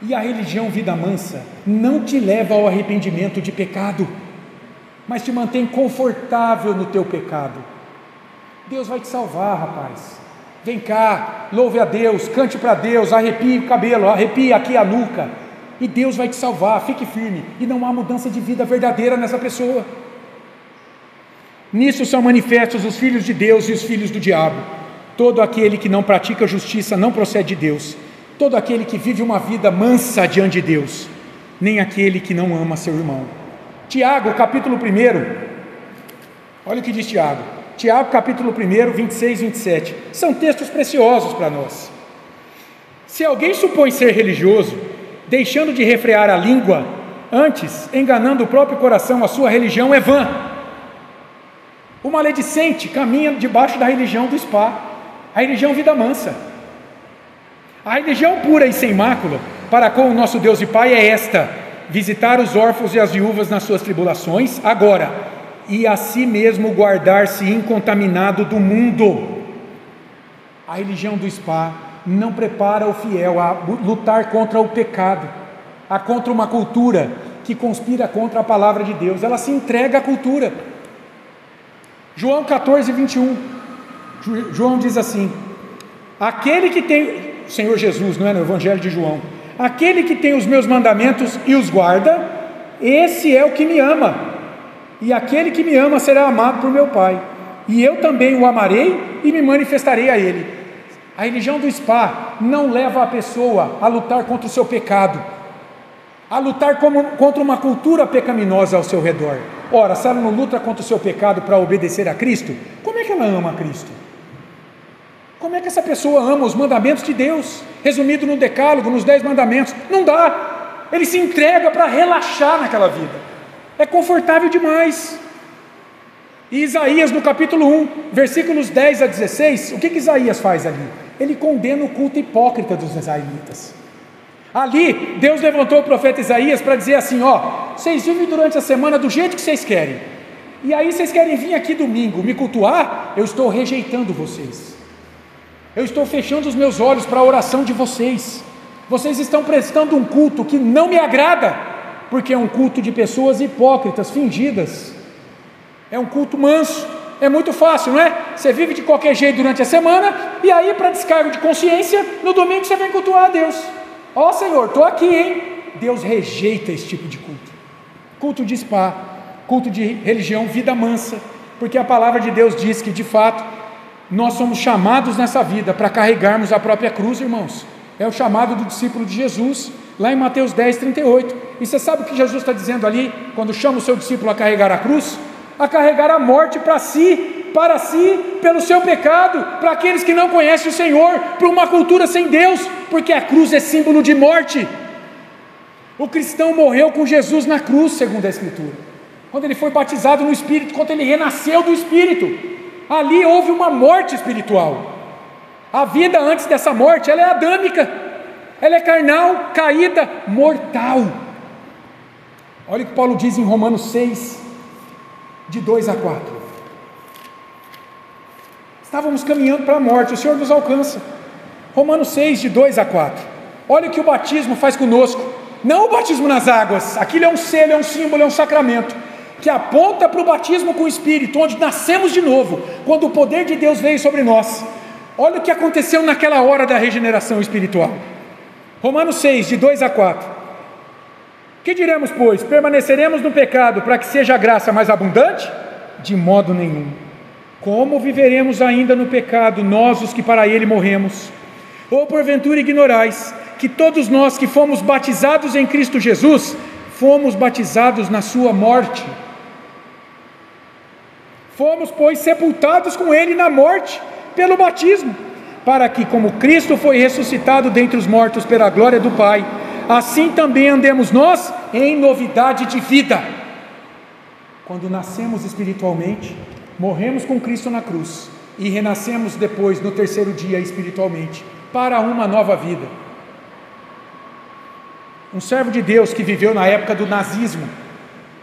E a religião vida mansa não te leva ao arrependimento de pecado, mas te mantém confortável no teu pecado. Deus vai te salvar, rapaz. Vem cá, louve a Deus, cante para Deus, arrepie o cabelo, arrepie aqui a nuca, e Deus vai te salvar. Fique firme, e não há mudança de vida verdadeira nessa pessoa. Nisso são manifestos os filhos de Deus e os filhos do diabo. Todo aquele que não pratica justiça não procede de Deus, todo aquele que vive uma vida mansa diante de Deus, nem aquele que não ama seu irmão. Tiago, capítulo 1, olha o que diz Tiago. Tiago, capítulo 1, 26 e 27, são textos preciosos para nós. Se alguém supõe ser religioso, deixando de refrear a língua, antes, enganando o próprio coração, a sua religião é vã. O maledicente caminha debaixo da religião do spa, a religião vida mansa. A religião pura e sem mácula, para com o nosso Deus e Pai, é esta: visitar os órfãos e as viúvas nas suas tribulações, agora, e a si mesmo guardar-se incontaminado do mundo. A religião do spa não prepara o fiel a lutar contra o pecado, contra uma cultura que conspira contra a palavra de Deus. Ela se entrega à cultura. João 14, 21, João diz assim: aquele que tem, Senhor Jesus, não é no Evangelho de João, aquele que tem os meus mandamentos e os guarda, esse é o que me ama, e aquele que me ama será amado por meu Pai, e eu também o amarei e me manifestarei a ele. A religião do spa não leva a pessoa a lutar contra o seu pecado, a lutar contra uma cultura pecaminosa ao seu redor. Ora, se ela não luta contra o seu pecado para obedecer a Cristo, como é que ela ama a Cristo? Como é que essa pessoa ama os mandamentos de Deus, resumido no decálogo, nos 10 mandamentos? Não dá. Ele se entrega para relaxar naquela vida, é confortável demais. E Isaías, no capítulo 1, versículos 10 a 16, o que Isaías faz ali? Ele condena o culto hipócrita dos israelitas. Ali, Deus levantou o profeta Isaías para dizer assim: vocês vivem durante a semana do jeito que vocês querem, e aí vocês querem vir aqui domingo me cultuar, eu estou rejeitando vocês, eu estou fechando os meus olhos para a oração de vocês, vocês estão prestando um culto que não me agrada, porque é um culto de pessoas hipócritas, fingidas, é um culto manso. É muito fácil, não é? Você vive de qualquer jeito durante a semana, e aí, para descargo de consciência, no domingo você vem cultuar a Deus. Senhor, estou aqui, hein? Deus rejeita esse tipo de culto. Culto de spa, culto de religião vida mansa, porque a palavra de Deus diz que, de fato, nós somos chamados nessa vida para carregarmos a própria cruz, irmãos. É o chamado do discípulo de Jesus, lá em Mateus 10, 38. E você sabe o que Jesus está dizendo ali, quando chama o seu discípulo a carregar a cruz? A carregar a morte para si, pelo seu pecado, para aqueles que não conhecem o Senhor, para uma cultura sem Deus, porque a cruz é símbolo de morte. O cristão morreu com Jesus na cruz, segundo a Escritura, quando ele foi batizado no Espírito, quando ele renasceu do Espírito, ali houve uma morte espiritual. A vida antes dessa morte, ela é adâmica, ela é carnal, caída, mortal. Olha o que Paulo diz em Romanos 6, de 2 a 4. Estávamos caminhando para a morte, o Senhor nos alcança. Romanos 6, de 2 a 4. Olha o que o batismo faz conosco. Não o batismo nas águas, aquilo é um selo, é um símbolo, é um sacramento, que aponta para o batismo com o Espírito, onde nascemos de novo, quando o poder de Deus veio sobre nós. Olha o que aconteceu naquela hora da regeneração espiritual. Romanos 6, de 2 a 4. Que diremos, pois? Permaneceremos no pecado para que seja a graça mais abundante? De modo nenhum. Como viveremos ainda no pecado, nós os que para ele morremos? Ou porventura ignorais que todos nós que fomos batizados em Cristo Jesus, fomos batizados na sua morte? Fomos, pois, sepultados com ele na morte, pelo batismo, para que, como Cristo foi ressuscitado dentre os mortos pela glória do Pai, assim também andemos nós em novidade de vida. Quando nascemos espiritualmente, morremos com Cristo na cruz e renascemos depois, no terceiro dia, espiritualmente, para uma nova vida. Um servo de Deus que viveu na época do nazismo,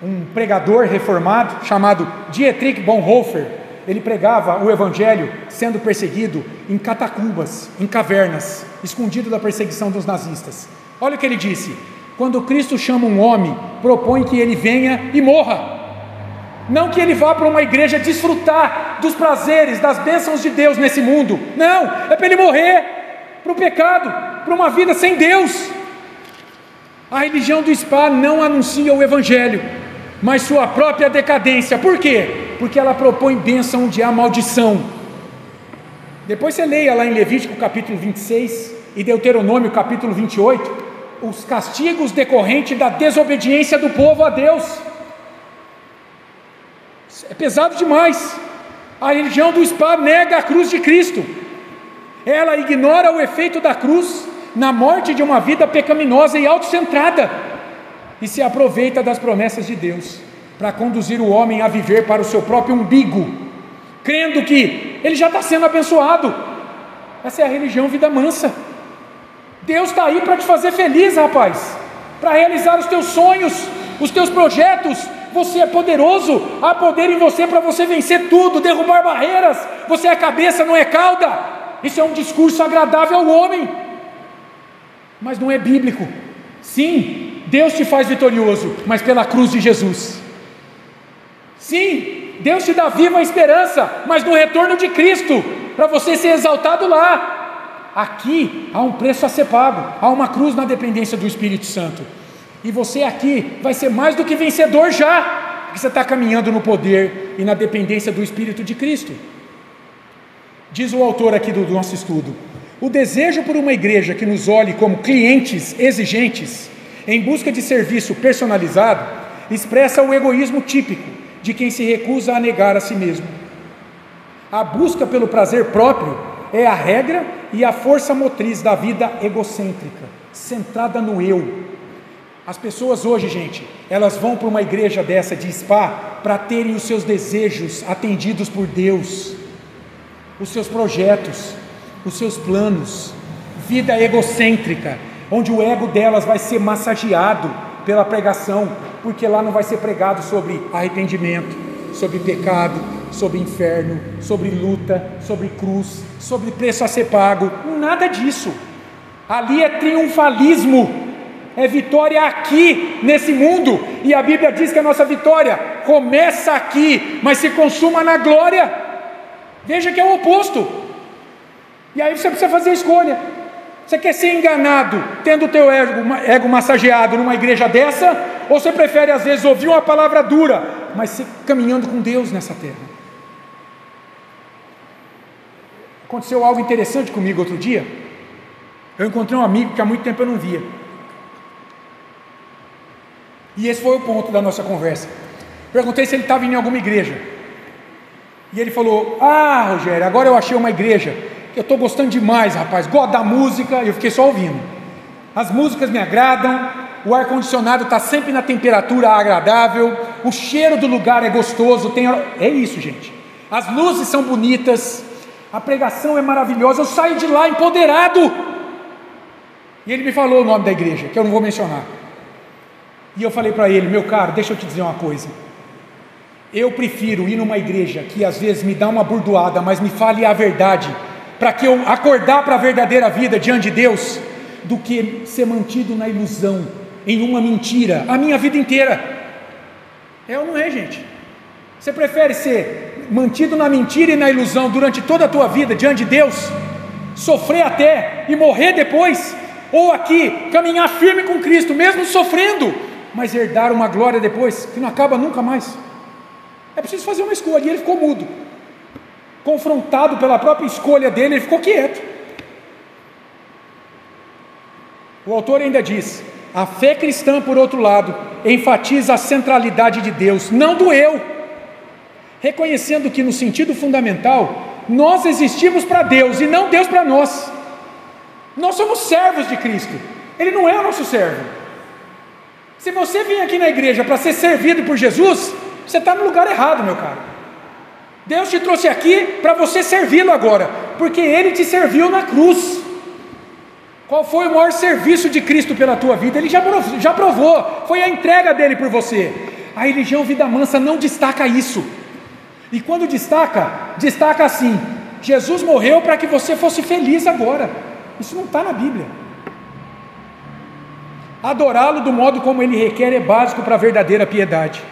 um pregador reformado chamado Dietrich Bonhoeffer, ele pregava o evangelho sendo perseguido em catacumbas, em cavernas, escondido da perseguição dos nazistas. Olha o que ele disse: quando Cristo chama um homem, propõe que ele venha e morra, não que ele vá para uma igreja desfrutar dos prazeres, das bênçãos de Deus nesse mundo. Não, é para ele morrer para o pecado, para uma vida sem Deus. A religião do spa não anuncia o evangelho, mas sua própria decadência. Por quê? Porque ela propõe bênção onde há maldição. Depois você leia lá em Levítico capítulo 26 e Deuteronômio capítulo 28, os castigos decorrentes da desobediência do povo a Deus. É pesado demais. A religião do spa nega a cruz de Cristo. Ela ignora o efeito da cruz na morte de uma vida pecaminosa e autocentrada, e se aproveita das promessas de Deus para conduzir o homem a viver para o seu próprio umbigo, crendo que ele já está sendo abençoado. Essa é a religião vida mansa. Deus está aí para te fazer feliz, rapaz, para realizar os teus sonhos, os teus projetos. Você é poderoso, há poder em você para você vencer tudo, derrubar barreiras. Você é cabeça, não é cauda. Isso é um discurso agradável ao homem, mas não é bíblico. Sim, Deus te faz vitorioso, mas pela cruz de Jesus. Sim, Deus te dá viva a esperança, mas no retorno de Cristo, para você ser exaltado lá. Aqui há um preço a ser pago, há uma cruz na dependência do Espírito Santo, e você aqui vai ser mais do que vencedor já, porque você está caminhando no poder e na dependência do Espírito de Cristo. Diz o autor aqui do nosso estudo: o desejo por uma igreja que nos olhe como clientes exigentes, em busca de serviço personalizado, expressa o egoísmo típico de quem se recusa a negar a si mesmo. A busca pelo prazer próprio é a regra e a força motriz da vida egocêntrica, centrada no eu. As pessoas hoje, gente, elas vão para uma igreja dessa de spa para terem os seus desejos atendidos por Deus, os seus projetos, os seus planos, vida egocêntrica, onde o ego delas vai ser massageado pela pregação, porque lá não vai ser pregado sobre arrependimento, sobre pecado, sobre inferno, sobre luta, sobre cruz, sobre preço a ser pago, nada disso. Ali é triunfalismo, é vitória aqui, nesse mundo, e a Bíblia diz que a nossa vitória começa aqui, mas se consuma na glória. Veja que é o oposto. E aí você precisa fazer a escolha. Você quer ser enganado, tendo o teu ego massageado numa igreja dessa, ou você prefere às vezes ouvir uma palavra dura, mas ser caminhando com Deus nessa terra? Aconteceu algo interessante comigo outro dia. Eu encontrei um amigo que há muito tempo eu não via, e esse foi o ponto da nossa conversa. Perguntei se ele estava em alguma igreja, e ele falou: ah, Rogério, agora eu achei uma igreja que eu estou gostando demais, rapaz, gosto da música. Eu fiquei só ouvindo, as músicas me agradam, o ar-condicionado está sempre na temperatura agradável, o cheiro do lugar é gostoso, é isso, gente, as luzes são bonitas, a pregação é maravilhosa, eu saio de lá empoderado. E ele me falou o nome da igreja, que eu não vou mencionar, e eu falei para ele: meu caro, deixa eu te dizer uma coisa, eu prefiro ir numa igreja que às vezes me dá uma burdoada, mas me fale a verdade, para que eu acordar para a verdadeira vida diante de Deus, do que ser mantido na ilusão, em uma mentira, a minha vida inteira. É ou não é, gente? Você prefere ser mantido na mentira e na ilusão durante toda a tua vida diante de Deus, sofrer até e morrer depois, ou aqui caminhar firme com Cristo, mesmo sofrendo, mas herdar uma glória depois, que não acaba nunca mais? É preciso fazer uma escolha. E ele ficou mudo, confrontado pela própria escolha dele, ele ficou quieto. O autor ainda diz: a fé cristã, por outro lado, enfatiza a centralidade de Deus, não do eu, reconhecendo que no sentido fundamental, nós existimos para Deus e não Deus para nós. Nós somos servos de Cristo, Ele não é o nosso servo. Se você vem aqui na igreja para ser servido por Jesus, você está no lugar errado, meu caro. Deus te trouxe aqui para você servi-lo agora, porque Ele te serviu na cruz. Qual foi o maior serviço de Cristo pela tua vida? Ele já provou, foi a entrega dele por você. A religião Vida Mansa não destaca isso. E quando destaca assim: Jesus morreu para que você fosse feliz agora. Isso não está na Bíblia. Adorá-lo do modo como Ele requer é básico para a verdadeira piedade.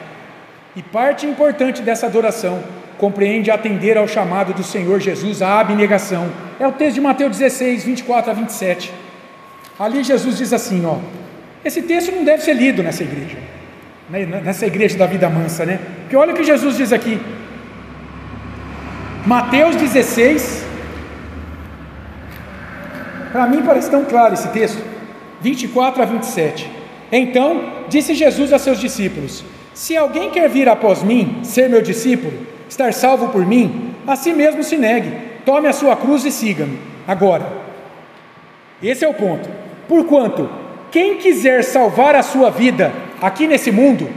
E parte importante dessa adoração compreende atender ao chamado do Senhor Jesus à abnegação. É o texto de Mateus 16, 24 a 27. Ali Jesus diz assim, ó, esse texto não deve ser lido nessa igreja, né? Nessa igreja da Vida Mansa, né? Porque olha o que Jesus diz aqui. Mateus 16, para mim parece tão claro esse texto, 24 a 27. Então disse Jesus a seus discípulos: se alguém quer vir após mim, ser meu discípulo, estar salvo por mim, a si mesmo se negue, tome a sua cruz e siga-me. Agora, esse é o ponto. Porquanto, quem quiser salvar a sua vida aqui nesse mundo,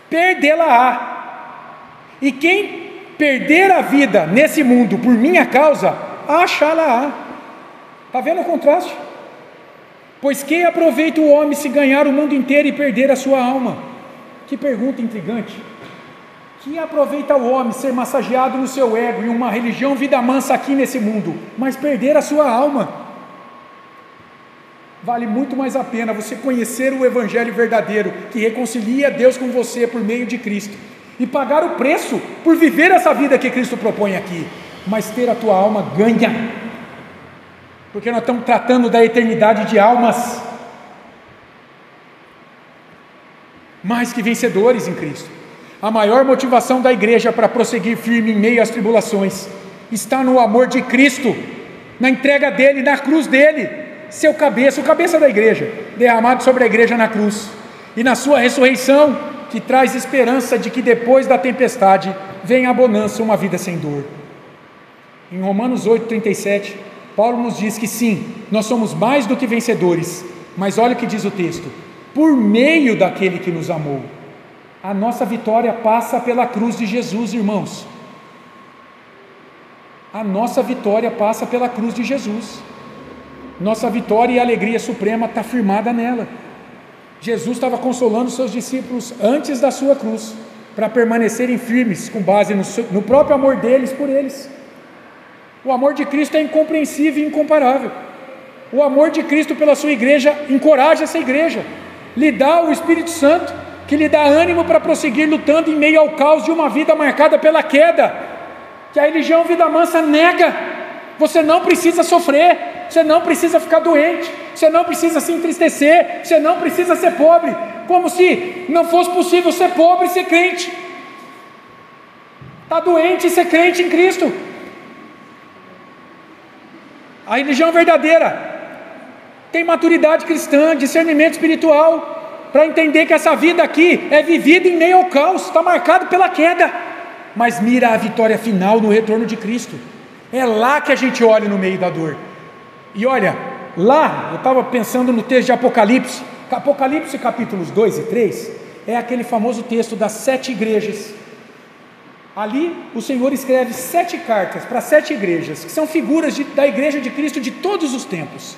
perdê-la-á. E quem perder a vida nesse mundo por minha causa, achá-la-á. Está vendo o contraste? Pois que aproveita o homem se ganhar o mundo inteiro e perder a sua alma? Que pergunta intrigante. Que aproveita o homem ser massageado no seu ego em uma religião Vida Mansa aqui nesse mundo, mas perder a sua alma? Vale muito mais a pena você conhecer o Evangelho verdadeiro, que reconcilia Deus com você por meio de Cristo, e pagar o preço por viver essa vida que Cristo propõe aqui, mas ter a tua alma ganha, porque nós estamos tratando da eternidade de almas, mais que vencedores em Cristo. A maior motivação da igreja para prosseguir firme em meio às tribulações está no amor de Cristo, na entrega dele, na cruz dele, seu cabeça, o cabeça da igreja, derramado sobre a igreja na cruz, e na sua ressurreição, que traz esperança de que depois da tempestade vem a bonança, uma vida sem dor. Em Romanos 8:37, Paulo nos diz que sim, nós somos mais do que vencedores, mas olha o que diz o texto: por meio daquele que nos amou. A nossa vitória passa pela cruz de Jesus, irmãos. A nossa vitória passa pela cruz de Jesus. Nossa vitória e alegria suprema está firmada nela. Jesus estava consolando seus discípulos antes da sua cruz, para permanecerem firmes com base no próprio amor deles por eles. O amor de Cristo é incompreensível e incomparável. O amor de Cristo pela sua igreja encoraja essa igreja, lhe dá o Espírito Santo, que lhe dá ânimo para prosseguir lutando em meio ao caos de uma vida marcada pela queda, que a religião Vida Mansa nega. Você não precisa sofrer, você não precisa ficar doente, você não precisa se entristecer, você não precisa ser pobre, como se não fosse possível ser pobre e ser crente. Está doente e ser crente em Cristo. A religião verdadeira tem maturidade cristã, discernimento espiritual, para entender que essa vida aqui é vivida em meio ao caos, está marcado pela queda, mas mira a vitória final no retorno de Cristo. É lá que a gente olha no meio da dor. E olha, lá, eu estava pensando no texto de Apocalipse, Apocalipse capítulos 2 e 3, é aquele famoso texto das 7 igrejas. Ali o Senhor escreve 7 cartas para 7 igrejas, que são figuras da igreja de Cristo de todos os tempos.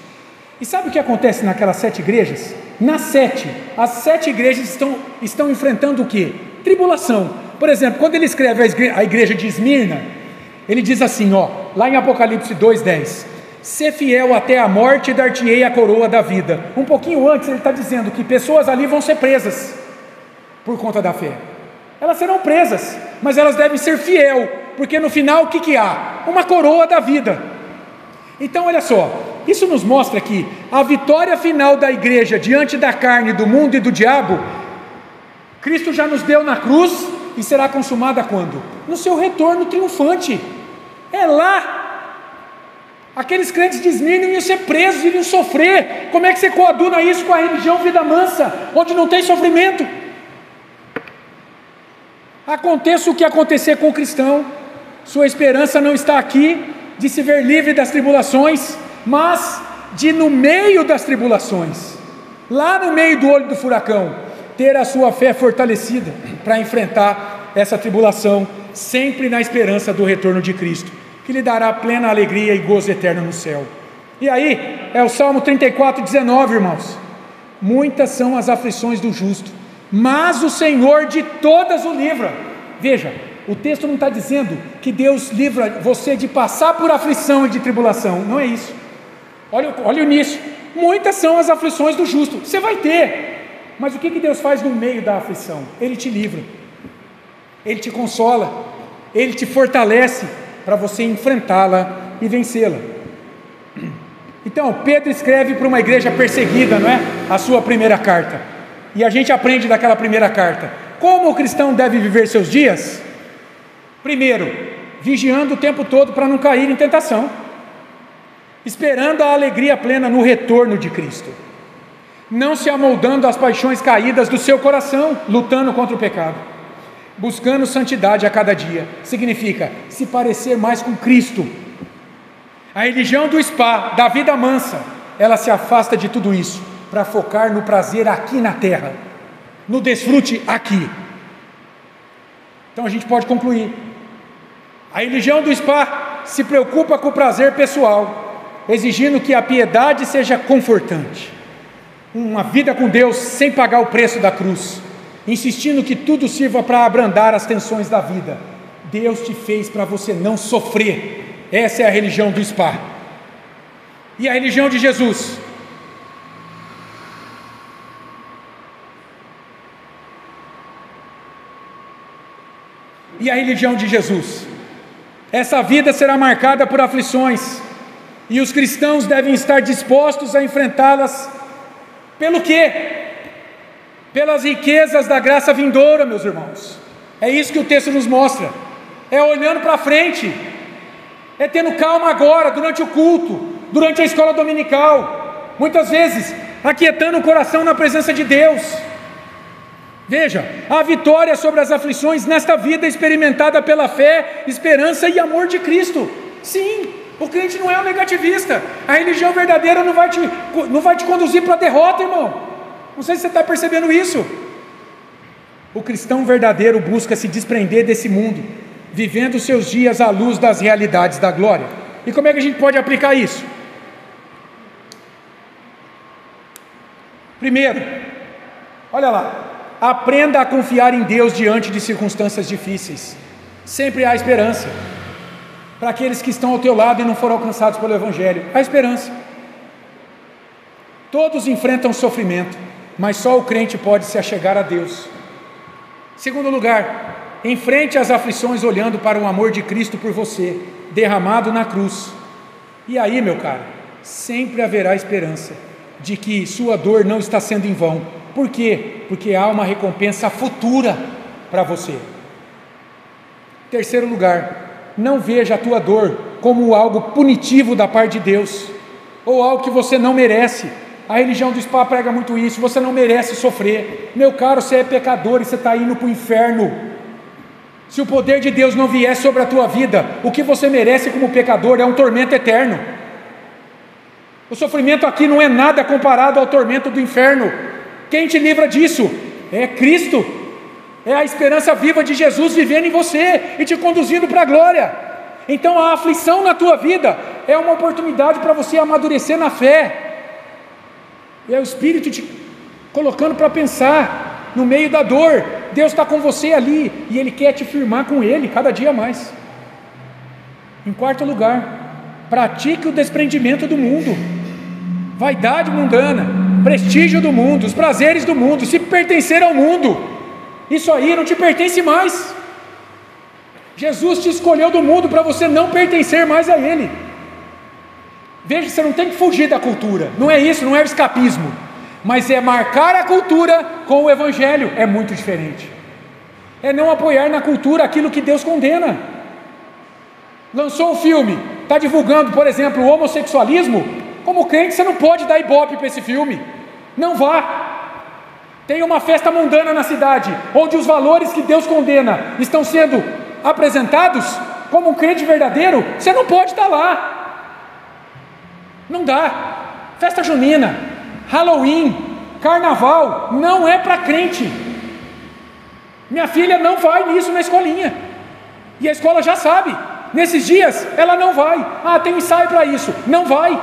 E sabe o que acontece naquelas 7 igrejas? As 7 igrejas estão enfrentando o quê? Tribulação. Por exemplo, quando ele escreve a igreja de Esmirna, ele diz assim, ó, lá em Apocalipse 2:10, ser fiel até a morte, dar-te-ei a coroa da vida. Um pouquinho antes ele está dizendo que pessoas ali vão ser presas por conta da fé. Elas serão presas, mas elas devem ser fiel, porque no final o que há? Uma coroa da vida. Então olha só, isso nos mostra que a vitória final da igreja diante da carne, do mundo e do diabo, Cristo já nos deu na cruz, e será consumada quando? No seu retorno triunfante. É lá. Aqueles crentes de Esmirna iam ser presos, iriam sofrer. Como é que você coaduna isso com a religião Vida Mansa, onde não tem sofrimento? Aconteça o que acontecer com o cristão, Sua esperança não está aqui de se ver livre das tribulações, mas de, no meio das tribulações, lá no meio do olho do furacão, ter a sua fé fortalecida para enfrentar essa tribulação, sempre na esperança do retorno de Cristo, que lhe dará plena alegria e gozo eterno no céu. E aí, é o Salmo 34:19, irmãos. Muitas são as aflições do justo, mas o Senhor de todas o livra. Veja, o texto não está dizendo que Deus livra você de passar por aflição e de tribulação, não é isso. Olha o início. Muitas são as aflições do justo, você vai ter, mas o que Deus faz no meio da aflição? Ele te livra, Ele te consola, Ele te fortalece para você enfrentá-la e vencê-la. Então, Pedro escreve para uma igreja perseguida, não é? A sua primeira carta, e a gente aprende daquela primeira carta, como o cristão deve viver seus dias? Primeiro, vigiando o tempo todo para não cair em tentação, esperando a alegria plena no retorno de Cristo, não se amoldando às paixões caídas do seu coração, lutando contra o pecado, buscando santidade a cada dia. Significa se parecer mais com Cristo. A religião do spa, da vida mansa, ela se afasta de tudo isso para focar no prazer aqui na terra, no desfrute aqui. Então a gente pode concluir: a religião do spa se preocupa com o prazer pessoal, exigindo que a piedade seja confortante, uma vida com Deus sem pagar o preço da cruz, insistindo que tudo sirva para abrandar as tensões da vida. Deus te fez para você não sofrer. Essa é a religião do spa. E a religião de Jesus? E a religião de Jesus? Essa vida será marcada por aflições, e os cristãos devem estar dispostos a enfrentá-las. Pelo quê? Pelas riquezas da graça vindoura, meus irmãos. É isso que o texto nos mostra. É olhando para frente, é tendo calma agora, durante o culto, durante a escola dominical, muitas vezes aquietando o coração na presença de Deus. Veja, a vitória sobre as aflições nesta vida experimentada pela fé, esperança e amor de Cristo. Sim, o crente não é um negativista. A religião verdadeira não vai te conduzir para a derrota, irmão. Não sei se você está percebendo isso. O cristão verdadeiro busca se desprender desse mundo, vivendo seus dias à luz das realidades da glória. E como é que a gente pode aplicar isso? Primeiro, olha lá, aprenda a confiar em Deus diante de circunstâncias difíceis. Sempre há esperança para aqueles que estão ao teu lado e não foram alcançados pelo Evangelho. Há esperança. Todos enfrentam sofrimento, mas só o crente pode se achegar a Deus. Segundo lugar, enfrente as aflições olhando para o amor de Cristo por você, derramado na cruz. E aí, meu caro, sempre haverá esperança de que sua dor não está sendo em vão. Por quê? Porque há uma recompensa futura para você. Terceiro lugar, não veja a tua dor como algo punitivo da parte de Deus, ou algo que você não merece. A religião do spa prega muito isso: você não merece sofrer. Meu caro, você é pecador e você está indo para o inferno. Se o poder de Deus não vier sobre a tua vida, o que você merece como pecador é um tormento eterno. O sofrimento aqui não é nada comparado ao tormento do inferno. Quem te livra disso? É Cristo. É a esperança viva de Jesus vivendo em você e te conduzindo para a glória. Então a aflição na tua vida é uma oportunidade para você amadurecer na fé. É o Espírito te colocando para pensar no meio da dor. Deus está com você ali e Ele quer te firmar com Ele cada dia mais. Em quarto lugar, pratique o desprendimento do mundo, vaidade mundana, prestígio do mundo, os prazeres do mundo, se pertencer ao mundo. Isso aí não te pertence mais. Jesus te escolheu do mundo para você não pertencer mais a Ele. Veja, você não tem que fugir da cultura, não é isso, não é o escapismo, mas é marcar a cultura com o Evangelho. É muito diferente. É não apoiar na cultura aquilo que Deus condena. Lançou um filme, está divulgando, por exemplo, o homossexualismo. Como crente, você não pode dar ibope para esse filme. Não vá. Tem uma festa mundana na cidade, onde os valores que Deus condena estão sendo apresentados. como um crente verdadeiro, você não pode estar lá. Não dá. Festa junina, Halloween, carnaval, não é para crente. Minha filha não vai nisso na escolinha, e a escola já sabe. Nesses dias ela não vai. Tem um ensaio para isso, não vai.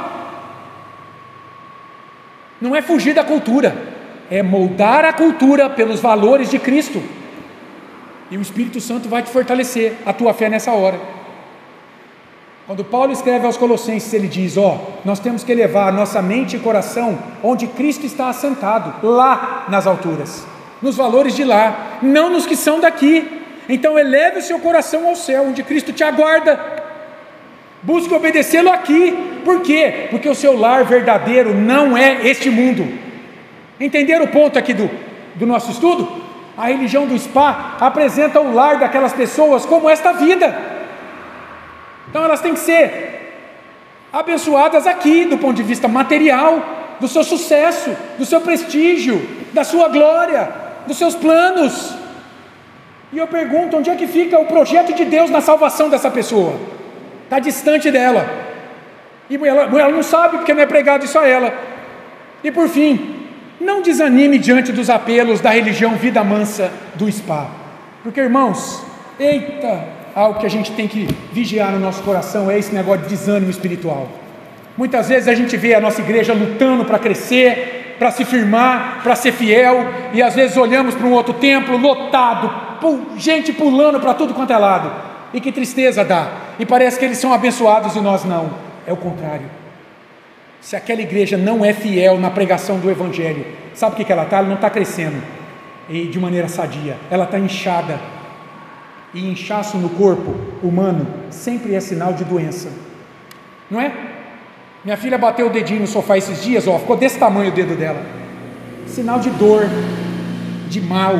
Não é fugir da cultura, é moldar a cultura pelos valores de Cristo, e o Espírito Santo vai te fortalecer a tua fé nessa hora. Quando Paulo escreve aos Colossenses, ele diz: nós temos que elevar a nossa mente e coração onde Cristo está assentado, lá nas alturas, nos valores de lá, não nos que são daqui. Então eleve o seu coração ao céu, onde Cristo te aguarda. Busque obedecê-lo aqui. Por quê? Porque o seu lar verdadeiro não é este mundo. Entenderam o ponto aqui do nosso estudo? A religião do spa apresenta o lar daquelas pessoas como esta vida. Então elas têm que ser abençoadas aqui, do ponto de vista material, do seu sucesso, do seu prestígio, da sua glória, dos seus planos. E eu pergunto, onde é que fica o projeto de Deus na salvação dessa pessoa? Está distante dela, e ela não sabe, porque não é pregado isso a ela. E por fim, não desanime diante dos apelos da religião vida mansa do spa, porque, irmãos, algo que a gente tem que vigiar no nosso coração é esse negócio de desânimo espiritual. Muitas vezes a gente vê a nossa igreja lutando para crescer, para se firmar, para ser fiel, e às vezes olhamos para um outro templo lotado, gente pulando para tudo quanto é lado, e que tristeza dá, e parece que eles são abençoados e nós não. É o contrário. Se aquela igreja não é fiel na pregação do Evangelho, sabe o que ela está? Ela não está crescendo e de maneira sadia, ela está inchada, e inchaço no corpo humano sempre é sinal de doença, não é? Minha filha bateu o dedinho no sofá esses dias, ficou desse tamanho o dedo dela, sinal de dor, de mal,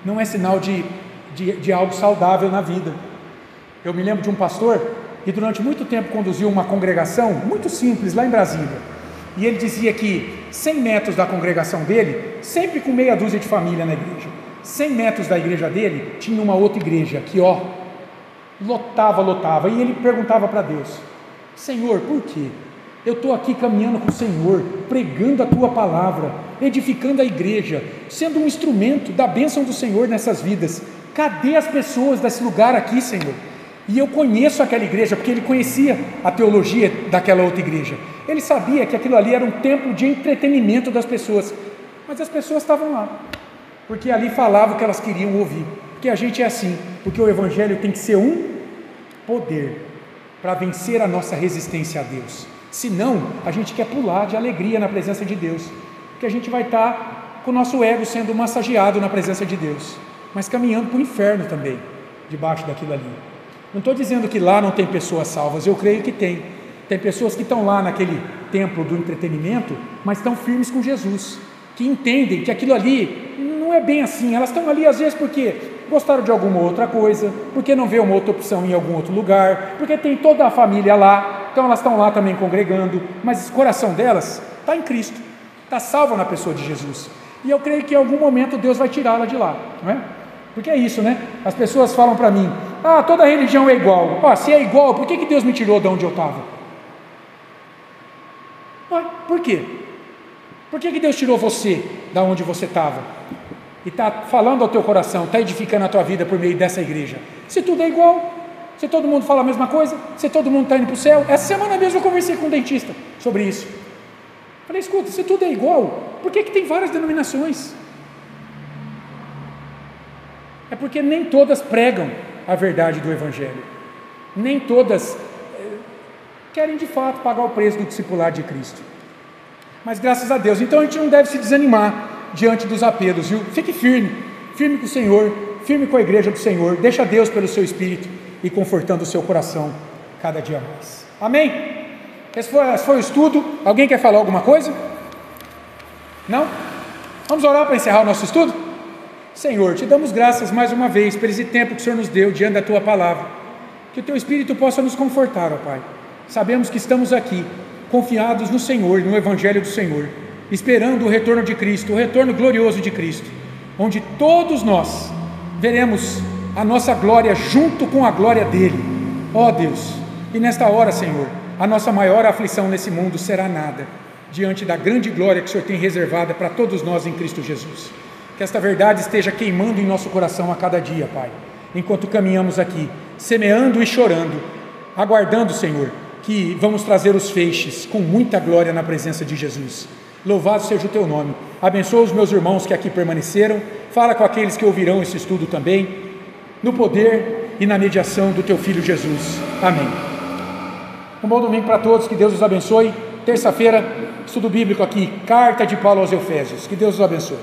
não é sinal de algo saudável na vida. Eu me lembro de um pastor que durante muito tempo conduziu uma congregação muito simples lá em Brasília, e ele dizia que 100 metros da congregação dele, sempre com meia dúzia de família na igreja, 100 metros da igreja dele, tinha uma outra igreja que lotava, e ele perguntava para Deus: Senhor, por quê? Eu estou aqui caminhando com o Senhor, pregando a Tua palavra, edificando a igreja, sendo um instrumento da bênção do Senhor nessas vidas, cadê as pessoas desse lugar aqui, Senhor? E eu conheço aquela igreja, porque ele conhecia a teologia daquela outra igreja, ele sabia que aquilo ali era um templo de entretenimento das pessoas, mas as pessoas estavam lá, porque ali falava o que elas queriam ouvir, porque a gente é assim, porque o Evangelho tem que ser um poder, para vencer a nossa resistência a Deus, senão a gente quer pular de alegria na presença de Deus, porque a gente vai estar com o nosso ego sendo massageado na presença de Deus, mas caminhando para o inferno também, debaixo daquilo ali. Não estou dizendo que lá não tem pessoas salvas, eu creio que tem pessoas que estão lá naquele templo do entretenimento, mas estão firmes com Jesus, que entendem que aquilo ali não é bem assim, elas estão ali às vezes porque gostaram de alguma outra coisa, porque não vê uma outra opção em algum outro lugar, porque tem toda a família lá, então elas estão lá também congregando, mas o coração delas está em Cristo, está salvo na pessoa de Jesus, e eu creio que em algum momento Deus vai tirá-la de lá, não é? Porque é isso, né? As pessoas falam para mim: toda religião é igual. Se é igual, por que Deus me tirou de onde eu estava? Por quê? Por que Deus tirou você da onde você estava? E está falando ao teu coração, está edificando a tua vida por meio dessa igreja. Se tudo é igual, se todo mundo fala a mesma coisa, se todo mundo está indo para o céu. Essa semana mesmo eu conversei com um dentista sobre isso. Falei: escuta, se tudo é igual, por que tem várias denominações? É porque nem todas pregam a verdade do Evangelho, nem todas querem de fato pagar o preço do discipulado de Cristo, mas graças a Deus, então a gente não deve se desanimar diante dos apelos, viu? Fique firme com o Senhor, firme com a igreja do Senhor, deixa Deus pelo seu Espírito e confortando o seu coração cada dia mais, amém? Esse foi o estudo. Alguém quer falar alguma coisa? Não? Vamos orar para encerrar o nosso estudo? Senhor, te damos graças mais uma vez por esse tempo que o Senhor nos deu diante da Tua palavra, que o Teu Espírito possa nos confortar, ó Pai. Sabemos que estamos aqui, confiados no Senhor, no Evangelho do Senhor, esperando o retorno de Cristo, o retorno glorioso de Cristo, onde todos nós veremos a nossa glória junto com a glória dele. Ó Deus, e nesta hora, Senhor, a nossa maior aflição nesse mundo será nada, diante da grande glória que o Senhor tem reservada para todos nós em Cristo Jesus. Que esta verdade esteja queimando em nosso coração a cada dia, Pai, enquanto caminhamos aqui, semeando e chorando, aguardando, Senhor, que vamos trazer os feixes com muita glória na presença de Jesus. Louvado seja o teu nome. Abençoa os meus irmãos que aqui permaneceram, fala com aqueles que ouvirão esse estudo também, no poder e na mediação do teu Filho Jesus. Amém. Um bom domingo para todos, que Deus os abençoe. Terça-feira, estudo bíblico aqui, carta de Paulo aos Efésios. Que Deus os abençoe.